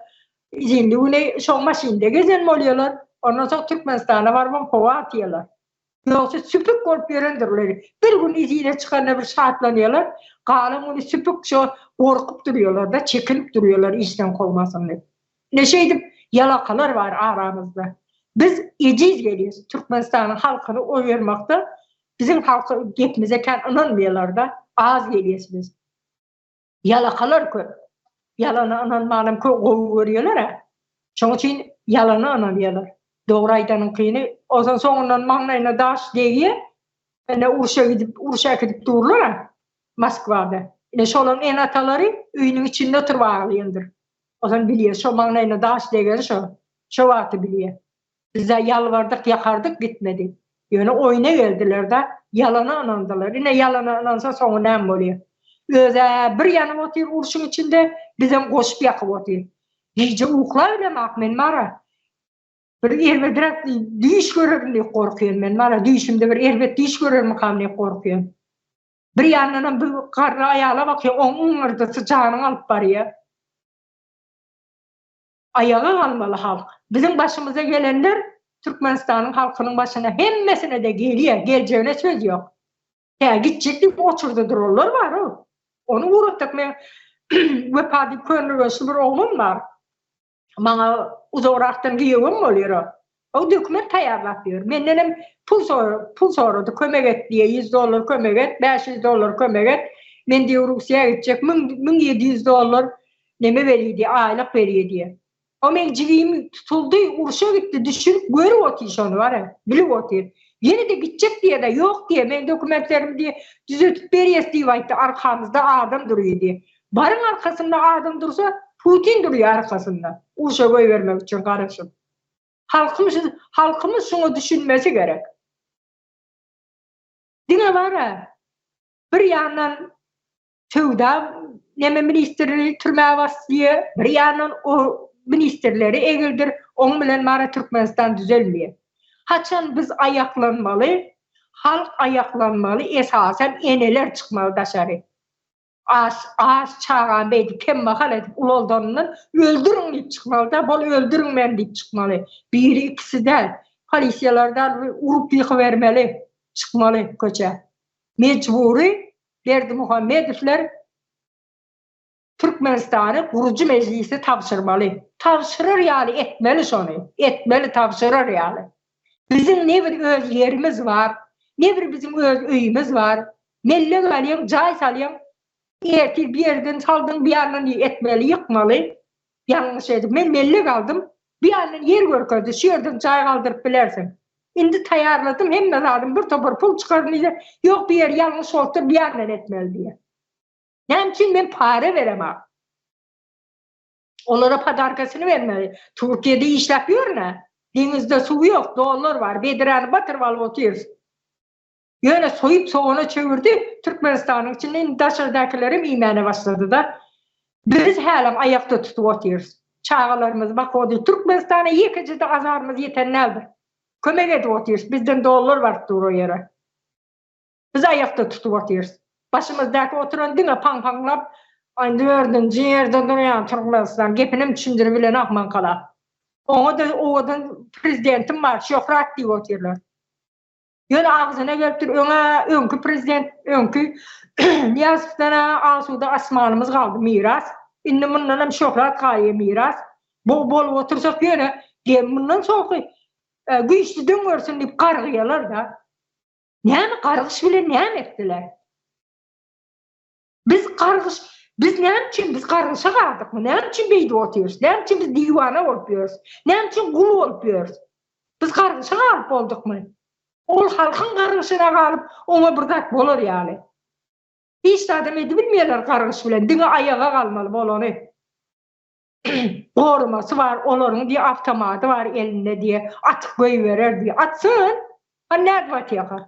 Izinli ýöne şoň maşynda gezen bolýarlar. Ondan soň Türkmenistana barmam hova atýarlar. Yoksa süpük korp verendirler. Bir gün izine çıkanlar bir saatlanıyorlar. Kalan onu süpük şu korkup duruyorlar da çekilip duruyorlar işten kolmasın diye. Ne şeydim yalakalar var aramızda. Biz eciz geliyoruz. Türkmenistan'ın halkını oy vermekte. Bizim halkı gepimize inanmıyorlar da az geliyorsunuz. Yalakalar kör. Yalanı inanmanım kovu veriyorlar ha. Çünkü için yalanı inanıyorlar. Doğru aydanın kıyını, o zaman sonundan mahnayına daş diye, yani Urşa'ya gidip dururlar ha, Moskva'da. Yine şolan en ataları öyünün içinde oturup ağlayandır. O zaman biliyor, şu mahnayına daş diye şu vaatı biliyor. Bize yalvardık, yakardık, gitmedi. Yani oyuna geldiler de, yalanı anandılar. Yine yalanı anansa sonu nem oluyor. Öze bir yanım oturuyor Urş'un içinde, bizim koşup yakıp oturuyor. İyice uğukla öyle men mara. Bir erbet düş görürüm diye korkuyorum ben. Bana düşümde bir erbet düş görürüm diye korkuyorum. Bir yandan bir karra ayağına bakıyor, onun orada sıcağını alıp barıyor. Ayağa kalmalı halk. Bizim başımıza gelenler, Türkmenistan'ın halkının başına hemmesine de geliyor. Geleceğine söz yok. Ya gidecektik, oturdu dururlar var o. Onu uğrattık. Vefadi könlügösü bir oğlum var. Bana uzoraktan giyogum oluyor. O doküment tayarlap diyor. Menden pul soradı, kömek et diye. $100 kömek et, $500 kömek et. Men diyor Rusya'ya gidecek, $1700 neme veriyor diye, aylık veriyor diye. O men civim tutuldu, uruşa gitti, düşünüp görüp otuyor şunu var ya, bilip otuyor. Yine de gidecek diye de yok diye, men dokumentlerimi diye düzeltip beriyes diye vaydı, arkamızda adam duruyor diye. Barın arkasında adam dursa, Putin duruyor arkasında. Uruşa koy vermek için karışım. Halkımız şunu düşünmesi gerek. Dine var ya, bir yandan tövda neme ministerleri türmeye bastıyor, bir yandan o ministerleri egildir, onun bilen mara Türkmenistan düzelmiyor. Haçan biz ayaklanmalı, halk ayaklanmalı, esasen eneler çıkmalı dışarı. Az çağıran beydi, kem bakal edip uloldanından öldürün deyip çıkmalı da, bol öldürün men deyip çıkmalı. Biri ikisi de polisiyalardan urup yıkıvermeli, çıkmalı köçe. Mecburi Berdi Muhammedovler Türkmenistan'ı kurucu meclisi tavsırmalı. Tavsırır yani, etmeli sonu. Etmeli, tavsırır yani. Bizim ne bir öz yerimiz var, ne bir bizim öz öyümüz var. Melle galyam, cay salyam, bir yerden saldın, bir yandan etmeli, yıkmalı. Yanlış edip, ben melle kaldım, bir yandan yer görkördü, şu yerden cay kaldırıp bilersin. Şimdi tayarladım, hem de aldım, bir topar pul çıkardım diye, yok bir yer yanlış oldu, bir yandan etmeli diye. Yani için ben para veremem. Onlara padarkasını vermeli. Türkiye'de iş yapıyor ne? Denizde su yok, dolar var, bediranı batırıp alıp oturuyoruz. Yani soyup soğunu çevirdi, Türkmenistan'ın içinde dışarıdakilerim imene başladı da. Biz hâlam ayakta tutup oturuyoruz. Çağalarımız bak o değil. Türkmenistan'a yıkıcı da azarımız yeterlidir. Kömek edip oturuyoruz. Bizden dolar var o yere. Biz ayakta tutup oturuyoruz. Başımızdaki oturan dine panglap, aynı dördüncü yerden duruyan Türkmenistan, gepinim düşündürü bilen akman kala. Oğadan prezidentim var, şofrat diye oturuyorlar. Yani ağzına gelip önkü prezident, önkü Niyazıf'tan Asu'da asmanımız kaldı miras. İnne bundan hem şofrat kayı miras. Bol otursak yani, bundan soğuk güçlü döngörsün deyip kargıyalar da. Yani kargış bile ne ettiler? Biz ne için biz kargışa kaldık mı? Ne için beyde oturuyoruz? Ne için biz divana oluyoruz? Ne için kulu oluyoruz? Biz kargışa kalıp olduk mu? Ol halkın kargışına kalıp ona burdak bolur yani. Hiç de adam edi bilmiyorlar kargış bilen. Dine ayağa kalmalı bolonu. Koruması var, onların diye avtomatı var elinde diye. Atık koyu verer diye. Atsın. Nerede vat yakar?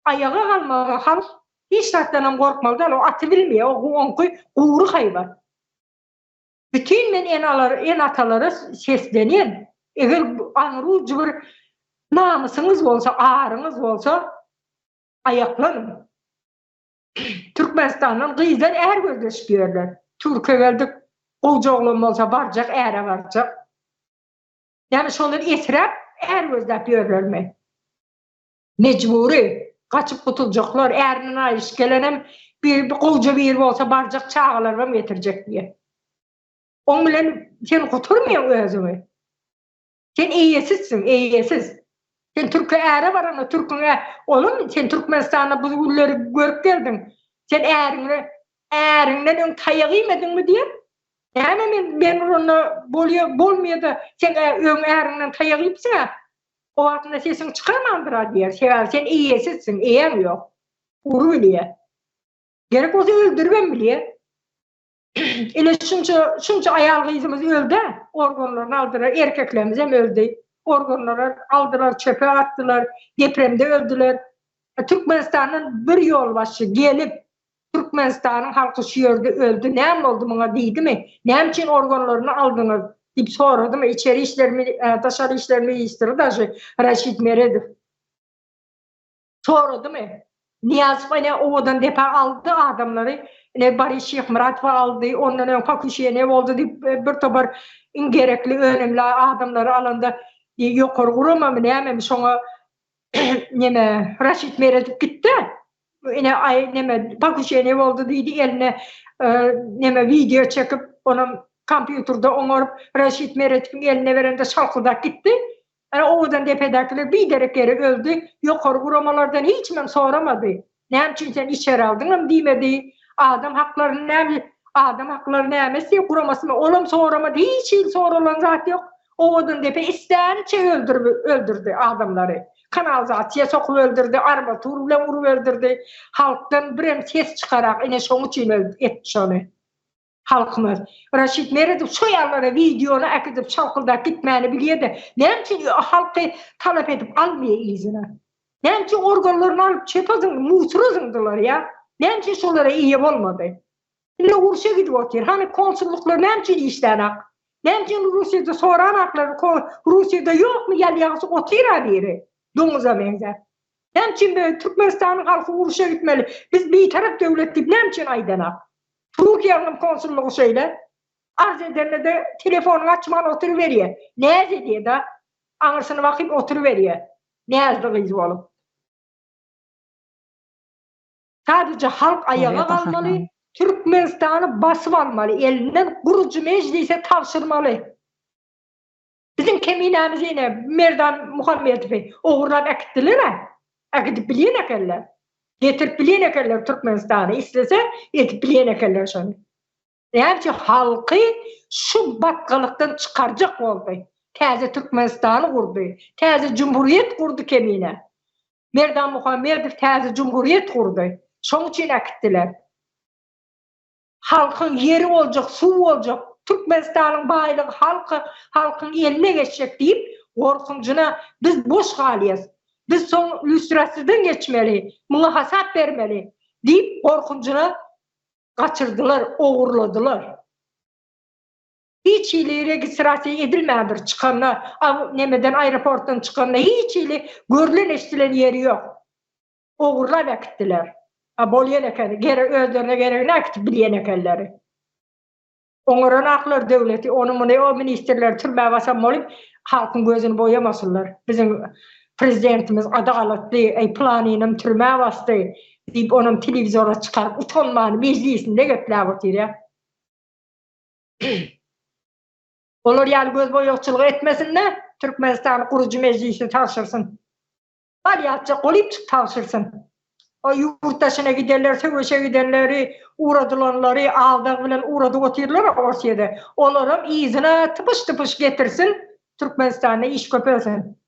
Ayağa kalmalı halk. Hiç tatlanan korkmalı da o atı bilmiyor. O onku uğru hayvan. Bütün men en ataları sesleniyen. Eğer anrucu bir namusunuz olsa, ağrınız olsa ayaklanın. Türkmenistan'ın kıyıdan er gözleş diyorlar. Türkiye'de koca oğlum olsa barcak, ere barcak. Yani şunları etirap er gözleş diyorlar mı? Mecburi. Kaçıp kutulacaklar, erinin ayrış gelenem bir koca bir yer olsa barcak çağlarım getirecek diye. Onun bilen sen kuturmuyorsun özümü. Sen iyisizsin, iyisiz. Sen Türkiye ere var ama Türkiye olur mu? Sen Türkmenistan'da bu gülleri görüp geldin. Sen erinden ön tayağı yemedin mi diye. Yani ben onu bolmuyor da sen ön erinden tayağı yipsin ha. O altında sesini çıkarmandıra diyer. Sen iyisizsin, iyem yok. Uru biliye. Gerek olsa öldürmem biliye. Ele şunca ayarlıyızımız öldü. Organlarını aldılar, erkeklerimiz hem öldü. Organları aldılar, çöpe attılar. Depremde öldüler. Türkmenistan'ın bir yolbaşı gelip Türkmenistan'ın halkı şu yerde öldü. Ne oldu bana deydi mi? Ne için organlarını aldınız? Deyip sordu mu? İçeri işlerimi, dışarı işlerimi istiyor da Raşit Meredov. Sordu mu? Niyaz ne odan depa aldı adamları. Ne Barış Şeyh Murat aldı. Ondan önce Pakuşiye ne oldu deyip bir tabar gerekli önemli adamları alanda yok kurgurama mı ne hemen sonra Raşit Meredov gitti. Yine ay neme bakışa ne oldu dedi eline neme video çekip onun kompüterde onurup Raşit Meret'in eline verende şalkıdak gitti. Yani oğudan depedakiler bir derek yere öldü. Yukarı vuramalardan hiç men soramadı. Ne için sen içeri aldın mı demedi. Adam haklarını neyemesi kuraması mı? Oğlum soramadı. Hiç sorulan zat yok. Oğudan depe isteyeni öldürdü adamları. Kanalizasiya sokup öldürdü. Armatur bilen vurup öldürdü. Halktan bir ses çıkarak yine şonu için etmiş onu. Halkımız. Raşit Mered'in soyarlara videonu akıtıp çalkıldak gitmeyeni biliyor da ne için halkı talep edip almıyor izine? Ne için organlarını alıp çöpazın, musuruzundular ya? Ne için şunlara iyi olmadı? Yine Rusya gidip oturuyor. Hani konsulluklar ne için işlenak? Ne için Rusya'da soran hakları Rusya'da yok mu? Yel yağısı oturuyor biri. Domuza benzer. Ne için böyle Türkmenistan'ın halkı Rusya gitmeli? Biz bir taraf devlet deyip ne için aydanak? Türkiye'nin konsulluğu söyle. Arz edenle de telefonunu açman oturuveriyor. Ne yazdı diye de anırsını bakayım oturuveriyor. Ne yazdığıyız oğlum. Sadece halk ayağa kalmalı. Türkmenistan'ı basıp almalı. Elinden kurucu meclise tavsırmalı. Bizim keminemiz yine Merdan Muhammed Bey oğurlar akıttılar ha. Akıtıp bilen ekerler. Getirip bilen ekerler Türkmenistan'ı. İstese yetip bilen ekerler şunu. Yani ki halkı şu bakkalıktan çıkaracak oldu. Teze Türkmenistan'ı kurdu. Teze Cumhuriyet kurdu kemine. Merdan Muhammed teze Cumhuriyet kurdu. Şunun için akıttılar. Halkın yeri olacak, su olacak. Türkmenistan'ın baylığı halkın eline geçecek deyip korkuncuna biz boş kalıyız. Biz son lüstrasından geçmeli, buna hasap vermeli deyip korkuncuna kaçırdılar, oğurladılar. Hiç ileri registrasyon edilmedir çıkanlar, nemeden aeroporttan çıkanlar hiç ileri görülen eştilen yeri yok. Oğurlar vakittiler. Bolyen ekerler, geri özlerine gereğine aktif bilyen ekerleri. Onların aklar devleti, o ministerler türmeye basam olup halkın gözünü boyamasınlar. Bizim prezidentimiz adaletli planıyla türmeye bastı deyip onun televizyona çıkarıp utanmanı meclisinde götürüyor batıyor. Onlar yani göz boyakçılığı etmesinler, Türkmenistan'ı kurucu meclisi tavşırsın. Baliyatça kolayıp tavşırsın. O yurttaşına giderler, söğüşe giderleri, uğradılanları, aldığı bilen uğradı otururlar Rusya'da. Onların izine tıpış getirsin, Türkmenistan'da iş köpelsin.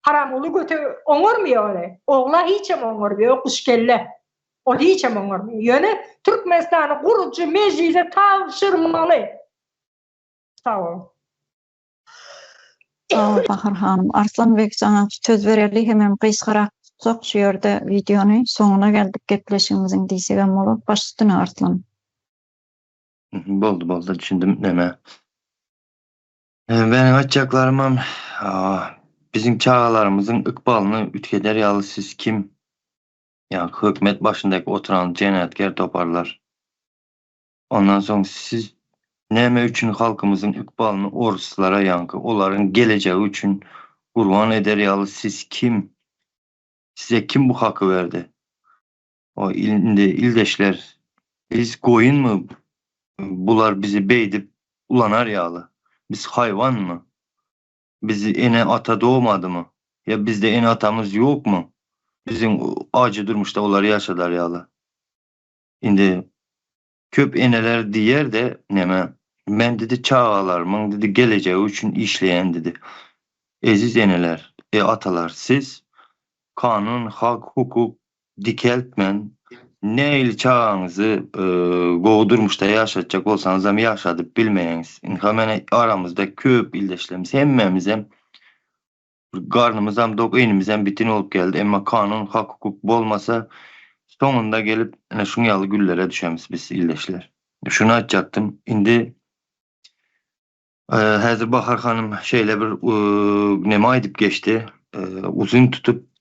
Haram olu götü oňurmuyor öyle. Oğla hiç oňurmuyor, kuş kelle. O hiç oňurmuyor. Yani Türkmenistan'ı kurucu meclise tavşırmalı. Sağ ol. Sağ ol Bahar hanım. Arslanbek sana söz vererli hemen kıyskarak çok şu yerde videonun sonuna geldik. Gepleşimizin diysegem olup başlattığını Arslan. Boldu düşündüm neme. Benim açacaklarım bizim çağlarımızın ıkbalını ütkeler yalı siz kim? Ya hükümet başındaki oturan cennetkar toparlar. Ondan sonra siz neme üçün halkımızın ıkbalını oruslara yankı, onların geleceği üçün kurban eder yalı siz kim? Size kim bu hakkı verdi? O ildeşler biz koyun mu? Bular bizi beydip ulanar yalı. Biz hayvan mı? Bizi ene ata doğmadı mı? Ya bizde ene atamız yok mu? Bizim acı durmuşta onları yaşadar yalı. Şimdi köp eneler diyer de neme? Ben dedi çağalarımın dedi geleceği için işleyen dedi. Eziz eneler, atalar siz kanun, hak, hukuk dikeltmen neyle çağınızı kovdurmuşta yaşatacak olsanız hem yaşadıp bilmeyeniz. Hemen aramızda köp ildeşlerimiz hemmemizem karnımızdan dok eynimizden bitin olup geldi. Ama kanun, hak, hukuk bolmasa sonunda gelip şunu yalı güllere düşemiz biz ildeşler. Şunu açacaktım. Şimdi hazır Bahar hanım şeyle bir neme edip geçti. Uzun tutup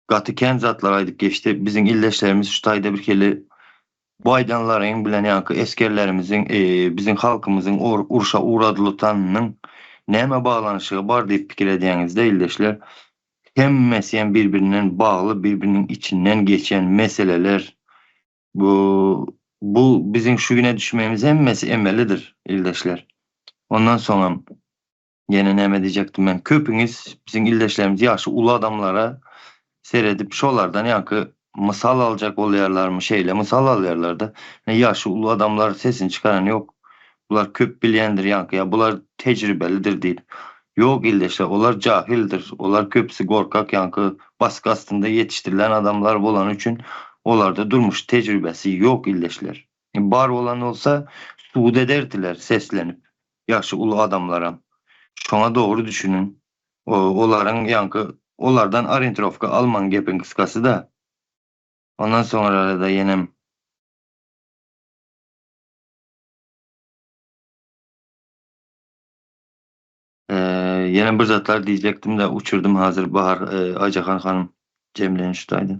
katı kent zatlara edip geçti. Bizim ildeşlerimiz şu tayda bir kere baydanların bilen yankı eskerlerimizin bizim halkımızın urşa uğradılıtanının neme bağlanışı var deyip fikir ediyeniz de ildeşler. hemmesi birbirinden bağlı, birbirinin içinden geçen meseleler. Bu bizim şu güne düşmemiz hemmesi emelidir ildeşler. Ondan sonra yine ne diyecektim ben? Köpünüz bizim ildeşlerimiz yaşı ulu adamlara seyredip şolardan yankı misal alacak oluyorlar mı şeyle misal alıyorlar da yaşı ulu adamlar sesini çıkaran yok. Bunlar köp bilyendir yankı ya bunlar tecrübelidir değil. Yok ildeşler onlar cahildir. Onlar köpsi korkak yankı baskı astında yetiştirilen adamlar olan için onlarda durmuş tecrübesi yok ildeşler. Bar olan olsa suud ederdiler seslenip yaşı ulu adamlara. Şuna doğru düşünün. Onların yankı onlardan arintrovka alman gepin kıskası da ondan sonra da yenem yine bir zatlar diyecektim de uçurdum hazır Bahar Acakan hanım Cemle'nin şutaydı.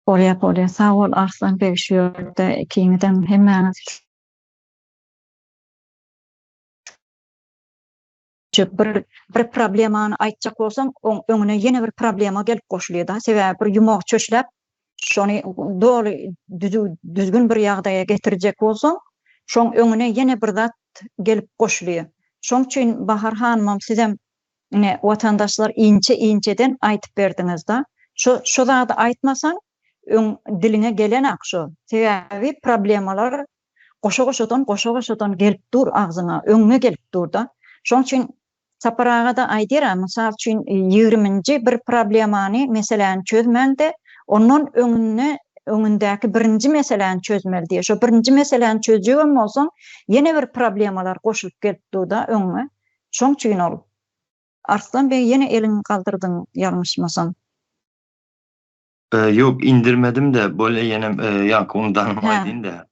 Bolya sağ ol Arslan Bey şu yerde kiyimden hemen bir problemany aýtjak bolsaň öňüne ýene bir problema gelip goşulýar da. Sebäbi bir ýumak çöşläp şonu dogry düzgün bir ýagdaýa getirjek bolsaň şoň öňüne ýene bir zat gelip goşulýar. Şoň üçin Bahar hanymam sizem watandaşlar inçeden aýtyp berdiňiz da. Şu zady aýtmasaň diline gelen akşo. Sebäbi problemalar goşa-goşadan gelip dur agzyna, öňüne gelip dur da. Şoň üçin saparaga da aýdyra, mysal üçin 20-nji bir problemany meseleni çözmende ondan öňündäki birinji meseleni çözmeli diýe. Şo birinji meseleni çözýän bolsaň ýene bir problemalar goşulyp gelip dur da öňüne. Şoň üçin ol. Arslan Bey ýene elini kaldırdyň ýalňyşmasam. Yok indirmedim de böyle yine yankı onu danımaydın da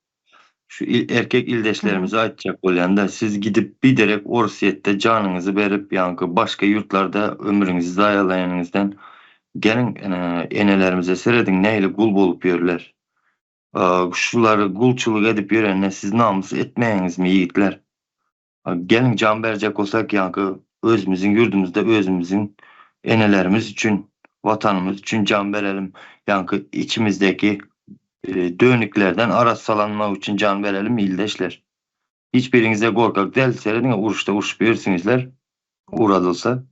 şu erkek ildeşlerimize aitacak olan da siz gidip bir direkt orsiyette canınızı verip yankı başka yurtlarda ömrünüzü dayalayanınızdan gelin enelerimize seyredin neyle kul bolup yörler. Şuları kulçuluk edip yörenle siz namusu etmeyiniz mi yiğitler? Gelin can verecek olsak yankı özümüzün yurdumuzda özümüzün enelerimiz için vatanımız için can verelim. Yankı içimizdeki dönüklerden aras salanma için can verelim ildeşler. Hiçbirinize korkak değil seyredin uruşta uruş büyürsünüzler. Uğradılsa.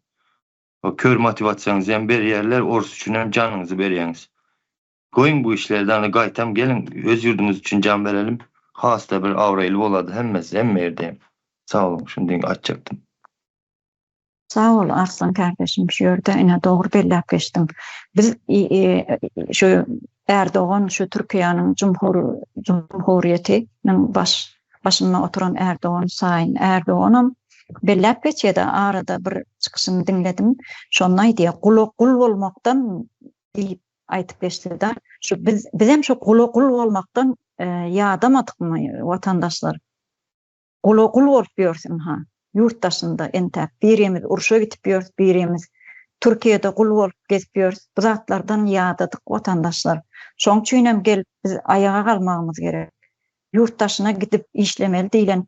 O kör motivasyonunuz hem bir yerler orası için hem canınızı veriyeniz. Koyun bu işlerden gaytam gelin öz yurdumuz için can verelim. Hasta bir avraylı oladı hem merdeyim. Sağ olun şimdi açacaktım. Sağ ol Arslan kardeşim şu yerde ene doğru bellap geçtim. Biz şu Erdoğan şu Türkiye'nin Cumhuriyeti'nin başına oturan Erdoğan Sayın Erdoğan'ın bellap geçedi arada bir çıkışını dinledim. Şonay diye kul olmaktan deyip aytıp geçti de şu biz hem şu kul olmaktan yadamadık mı vatandaşlar? Kul olup diyorsun ha. Yurttaşında entep birimiz uruşa gitip yiyoruz, birimiz Türkiye'de kul olup gezip yiyoruz. Bu zatlardan yadadık vatandaşlar. Şoň üçin gelip biz ayağa kalmamız gerek. Yurttaşına gidip işlemeli deyilen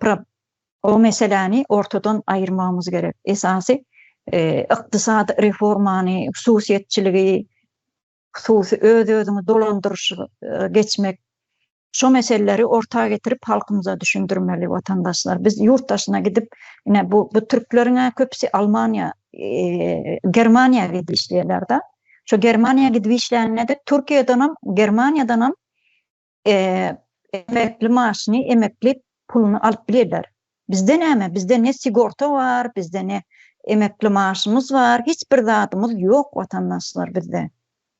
o meseleni ortadan ayırmamız gerek. Esasy ykdysady reformany, hususiýetçiligi, hususy öz-özüňi dolandyrış geçmek şu meseleleri ortaya getirip halkımıza düşündürmeli vatandaşlar. Biz yurttaşına gidip yine bu Türklerine köpsi Almanya, Germanya gidip işlerler de. Şu Germanya gidip işlerine de Türkiye'den Germanya'dan emekli maaşını, emekli pulunu alıp bilirler. Bizde ne? Bizde ne sigorta var, bizde ne emekli maaşımız var. Hiçbir zatımız yok vatandaşlar bizde.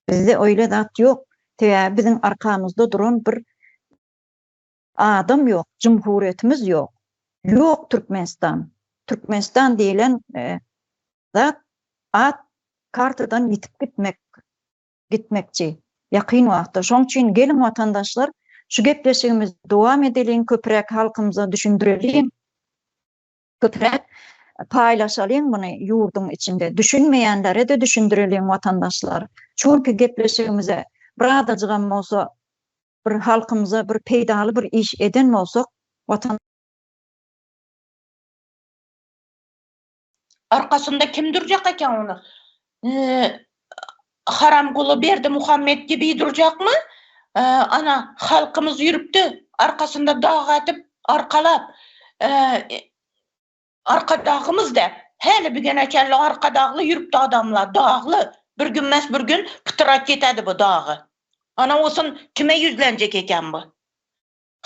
Bizde öyle zat yok. Bizim arkamızda duran bir adam yok, cumhuriyetimiz yok. Yok Türkmenistan. Türkmenistan deyilen zat at kartadan yitip gitmekçi. Yakın vaqtda. Şoň üçin gelin vatandaşlar şu gepleşigimiz dowam edelim, köprek halkımıza düşündürelim. Köprek paylaşalım bunu yurdun içinde. Düşünmeyenlere de düşündürelim vatandaşlar. Çünkü gepleşigimize bir adacığım olsa bir halkımıza bir peydalı bir iş eden olsak vatan Arkasında kim duracak eken onu? haram kulu Berdi Muhammed gibi duracak mı? Ana halkımız yürüptü. Arkasında dağ atıp arkalap. Arka dağımız da. Hele bir gene kelle arka dağlı yürüptü adamlar. Dağlı. Bir gün mes bir gün pıtırak getedi bu dağı. Ana olsun kime yüzlenecek eken bu?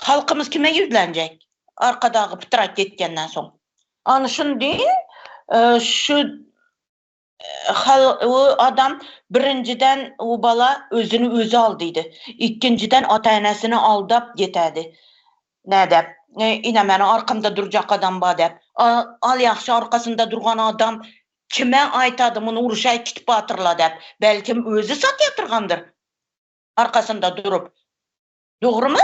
Halkımız kime yüzlenecek? Arka dağı pıtırak getkenden son. Ana şunu değil. Şu o adam birinciden o bala özünü özü aldıydı. İkinciden ata-enesini aldap getedi. Ne dep? Yine meni arkamda duracak adam ba dep. Al yaxşı arkasında durgan adam kime aytadı bunu uruşay kitip batırla dep. Belki özü sat yatırgandır. Arkasında durup. Doğru mu?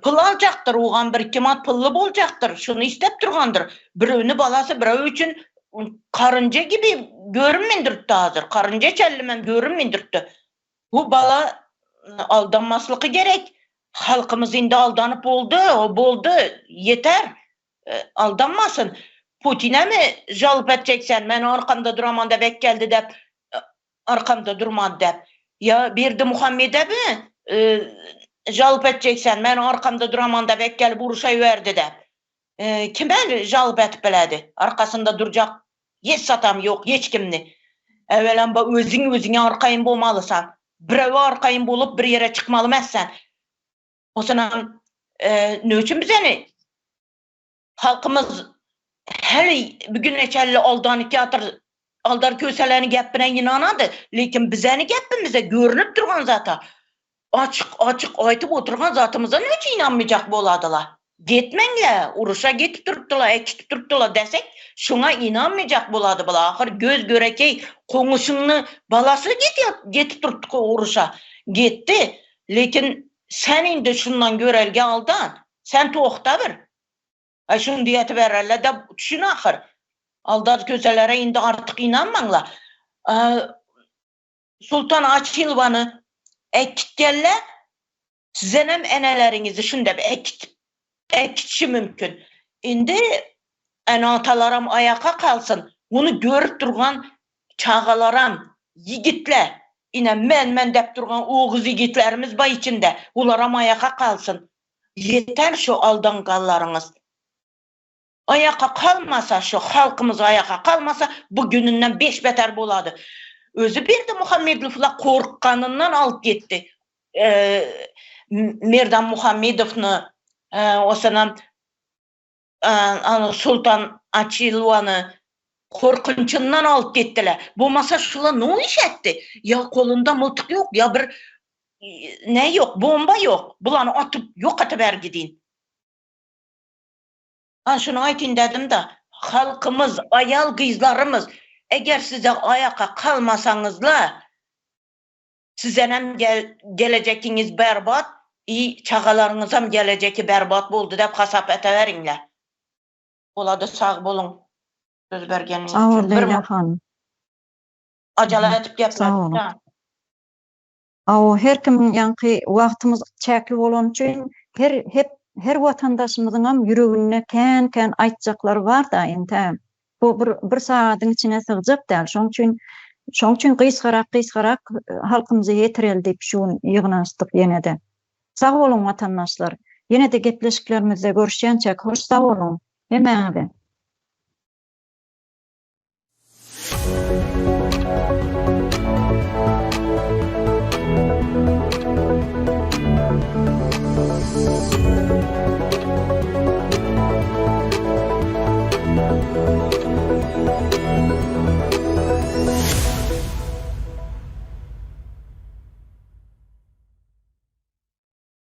Pul alacaktır. Oğan bir kimat pullu bolacaktır. Şunu istep durgandır. Birini balası biri için karınca gibi görünmündürttü hazır. Karınca çellimen görünmündürttü. Bu bala aldanmaslığı gerek. Halkımız indi aldanıp oldu, o boldu, yeter. Aldanmasın. Putin'e mi jalp edeceksen, ben arkamda duramam da bek geldi de arkamda durmadı de. Ya Berdi Muhammed'e mi jalp edeceksen, ben arkamda duramam da bek gelip uruşa verdi de. Kime jalp etip biledi? Arkasında duracak hiç satam yok, hiç kimni. Evvelen özüne arkayın bolmalısan. Biröwe arkayın bolup bir yere çıkmalı mezsen. O zaman ne için bizeni? Halkımız her bugün neçelli aldar köselerini gepine inanadı. Lekin bizeni gepimize görünüp durgan zaten. Açık aytıp oturgan zatımıza ne için inanmayacak boladılar? Gitmenle, uruşa gitip duruptular, ekitip duruptular desek, şuna inanmayacak boladı bula. Ahır göz görekey konuşunu balası gitip duruptuk uruşa. Gitti. Lekin sen indi şundan görelge aldan. Sen toğda bir. Şunu diyeti verirler de düşün ahır. Aldar köselere indi artık inanmanla. Sultan Açilvan'ı ekitgelle sizenem enelerinizi şunda bir ekitçi mümkün. Indi enatalaram ayaka kalsın. Bunu görüp durgan çağalaram, yigitler. Yine men dep durgan oğuz yigitlerimiz bay içinde. Ularam ayaka kalsın. Yeter şu aldangallarınız. Ayaka kalmasa, şu halkımız ayaka kalmasa bugününden 5 beter boladı. Özü Berdi Muhammedov'la korkkanından alıp gitti. Merdan Muhammedov'nu o sana Sultan Açilvan'ı korkunçundan alıp gittiler. Bu masa şula ne iş etti? Ya kolunda mıltık yok, ya bir ne yok, bomba yok. Bulanı atıp yok atıver gidin. Şunu aytın dedim de, halkımız, ayal kızlarımız, eğer size ayaka kalmasanızla, sizenem gelecekiniz berbat, iyi çağalarınızam geleceği berbat boldu deyip hasap eteverinler. Oladı sağ bolun. Söz bergeniniz için. Sağ ol Leyla hanım. Acele etip Sağ olun. yapmadık. O her kimin yankı vaktimiz çekli olan için her vatandaşımızın ham yüreğine kän aytjaklar var da ente. Bu bir saatin içine sığjak däl. Şoň üçin gysgarak halkymyza yetirel dep şuň ýygnaşdyk ýene-de. Sağ olun vatandaşlar. Ýene-de gepleşiklerimizde görüşýänçek hoş sağ olun. Hemen